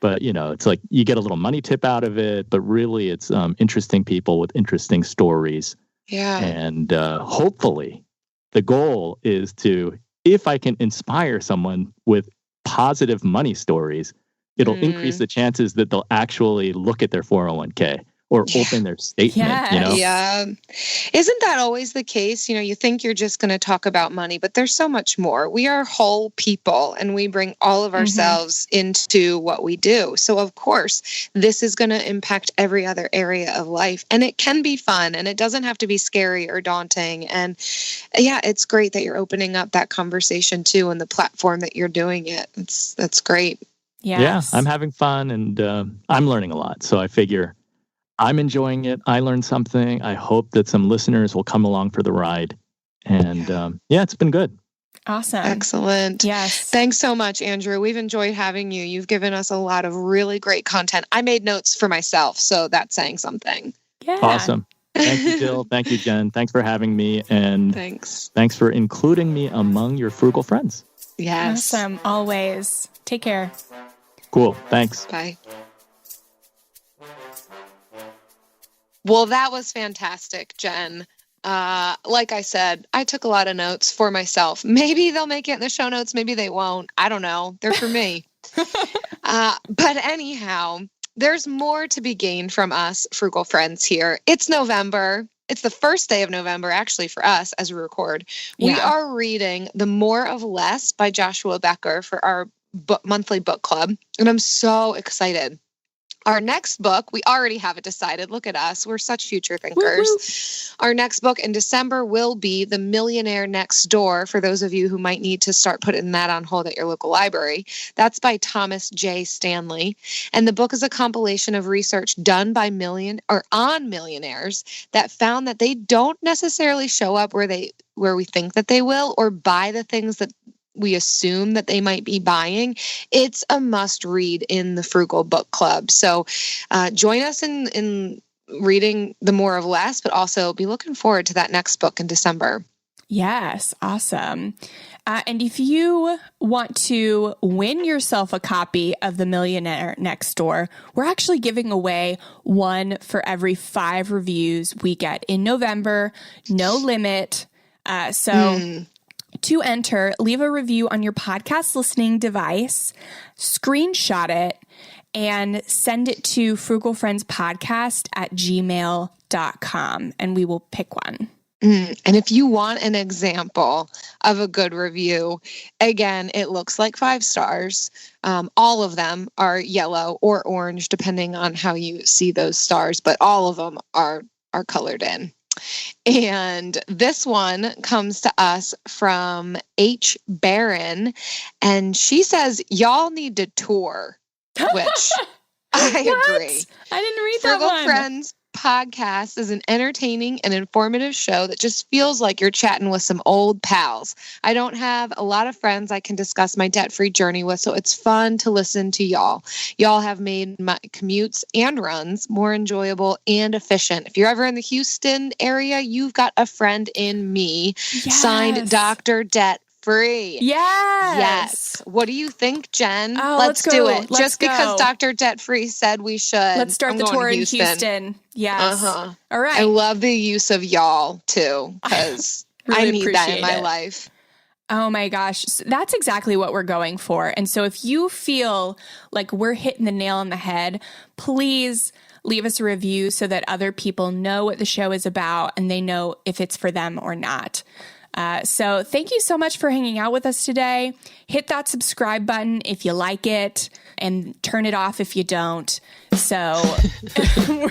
But, it's like you get a little money tip out of it, but really it's interesting people with interesting stories. Yeah. And hopefully the goal is to, if I can inspire someone with positive money stories, it'll increase the chances that they'll actually look at their 401k or open their statement, you know? Yeah. Isn't that always the case? You know, you think you're just going to talk about money, but there's so much more. We are whole people and we bring all of ourselves into what we do. So of course, this is going to impact every other area of life, and it can be fun and it doesn't have to be scary or daunting. And yeah, it's great that you're opening up that conversation too, and the platform that you're doing it. That's great. Yes. Yeah, I'm having fun and I'm learning a lot. So I figure I'm enjoying it. I learned something. I hope that some listeners will come along for the ride. And it's been good. Awesome. Excellent. Yes. Thanks so much, Andrew. We've enjoyed having you. You've given us a lot of really great content. I made notes for myself, so that's saying something. Yeah. Awesome. Thank you, Jill. Thank you, Jen. Thanks for having me. And thanks for including me among your frugal friends. Yes. Awesome. Always. Take care. Cool. Thanks. Bye. Well, that was fantastic, Jen. Like I said, I took a lot of notes for myself. Maybe they'll make it in the show notes. Maybe they won't. I don't know. They're for me. But anyhow, there's more to be gained from us frugal friends here. It's November. It's the first day of November, actually, for us as we record. Yeah. We are reading The More of Less by Joshua Becker for our monthly book club. And I'm so excited. Our next book, we already have it decided. Look at us. We're such future thinkers. Woo-hoo. Our next book in December will be The Millionaire Next Door, for those of you who might need to start putting that on hold at your local library. That's by Thomas J. Stanley. And the book is a compilation of research done by on millionaires that found that they don't necessarily show up where we think that they will, or buy the things that we assume that they might be buying. It's a must read in the Frugal Book Club. So join us in reading The More of Less, but also be looking forward to that next book in December. Yes. Awesome. And if you want to win yourself a copy of The Millionaire Next Door, we're actually giving away one for every 5 reviews we get in November. No limit. To enter, leave a review on your podcast listening device, screenshot it, and send it to frugalfriendspodcast@gmail.com, and we will pick one. And if you want an example of a good review, again, it looks like 5 stars. All of them are yellow or orange, depending on how you see those stars, but all of them are colored in. And this one comes to us from H. Barron, and she says, y'all need to tour, which I agree. I didn't read Frugal that one. Friends podcast is an entertaining and informative show that just feels like you're chatting with some old pals. I don't have a lot of friends I can discuss my debt-free journey with, so it's fun to listen to y'all. Y'all have made my commutes and runs more enjoyable and efficient. If you're ever in the Houston area, you've got a friend in me. Yes. Signed, Dr. Debt Free. Yes. What do you think, Jen? Oh, let's do it. Let's Just because go. Dr. Debt Free said we should. Let's start the tour in Houston. Yes. All right. I love the use of y'all too, because really I need that in my appreciate it. life. Oh my gosh. That's exactly what we're going for. And so if you feel like we're hitting the nail on the head, please leave us a review so that other people know what the show is about and they know if it's for them or not. So thank you so much for hanging out with us today. Hit that subscribe button if you like it and turn it off if you don't. So the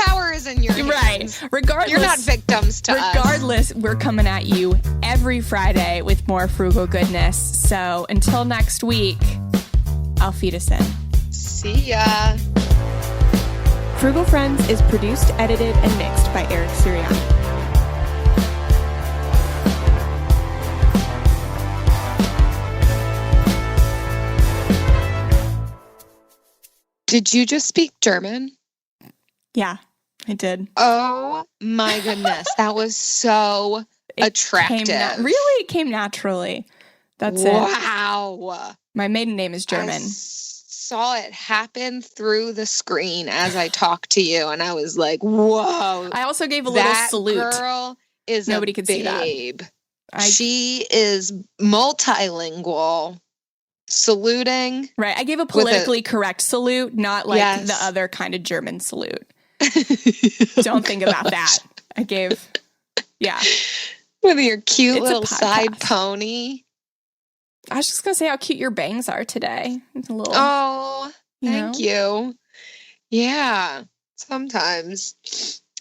power is in your hands. Right. Regardless, you're not victims to us. Regardless, we're coming at you every Friday with more frugal goodness. So until next week, I'll feed us in. See ya. Frugal Friends is produced, edited, and mixed by Eric Sirianni. Did you just speak German? Yeah, I did. Oh my goodness. That was so attractive. It came naturally. That's it. Wow. My maiden name is German. I saw it happen through the screen as I talked to you, and I was like, whoa. I also gave a little salute. That girl is Nobody a could babe. see that. She is multilingual. saluting. Right. I gave a politically correct salute, not like the other kind of German salute. Don't think about that. I gave, with your cute little side pony. I was just going to say how cute your bangs are today. It's a little. Oh, thank you. Yeah. Sometimes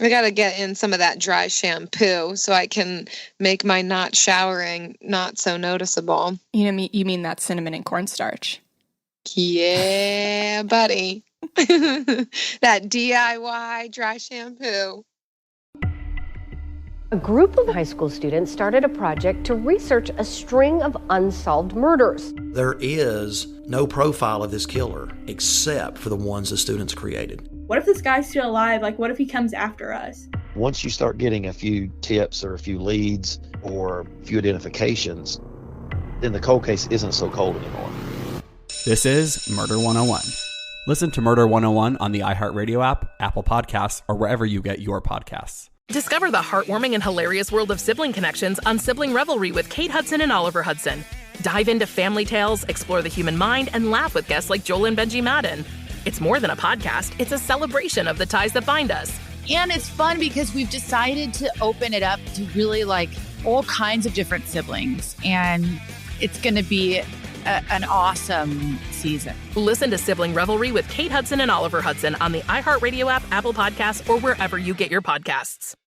I got to get in some of that dry shampoo so I can make my not showering not so noticeable. You mean that cinnamon and cornstarch? Yeah, buddy. That DIY dry shampoo. A group of high school students started a project to research a string of unsolved murders. There is no profile of this killer except for the ones the students created. What if this guy's still alive? Like, what if he comes after us? Once you start getting a few tips or a few leads or a few identifications, then the cold case isn't so cold anymore. This is Murder 101. Listen to Murder 101 on the iHeartRadio app, Apple Podcasts, or wherever you get your podcasts. Discover the heartwarming and hilarious world of sibling connections on Sibling Revelry with Kate Hudson and Oliver Hudson. Dive into family tales, explore the human mind, and laugh with guests like Joel and Benji Madden. It's more than a podcast, it's a celebration of the ties that bind us. And it's fun because we've decided to open it up to really like all kinds of different siblings. And it's going to be an awesome season. Listen to Sibling Revelry with Kate Hudson and Oliver Hudson on the iHeartRadio app, Apple Podcasts, or wherever you get your podcasts.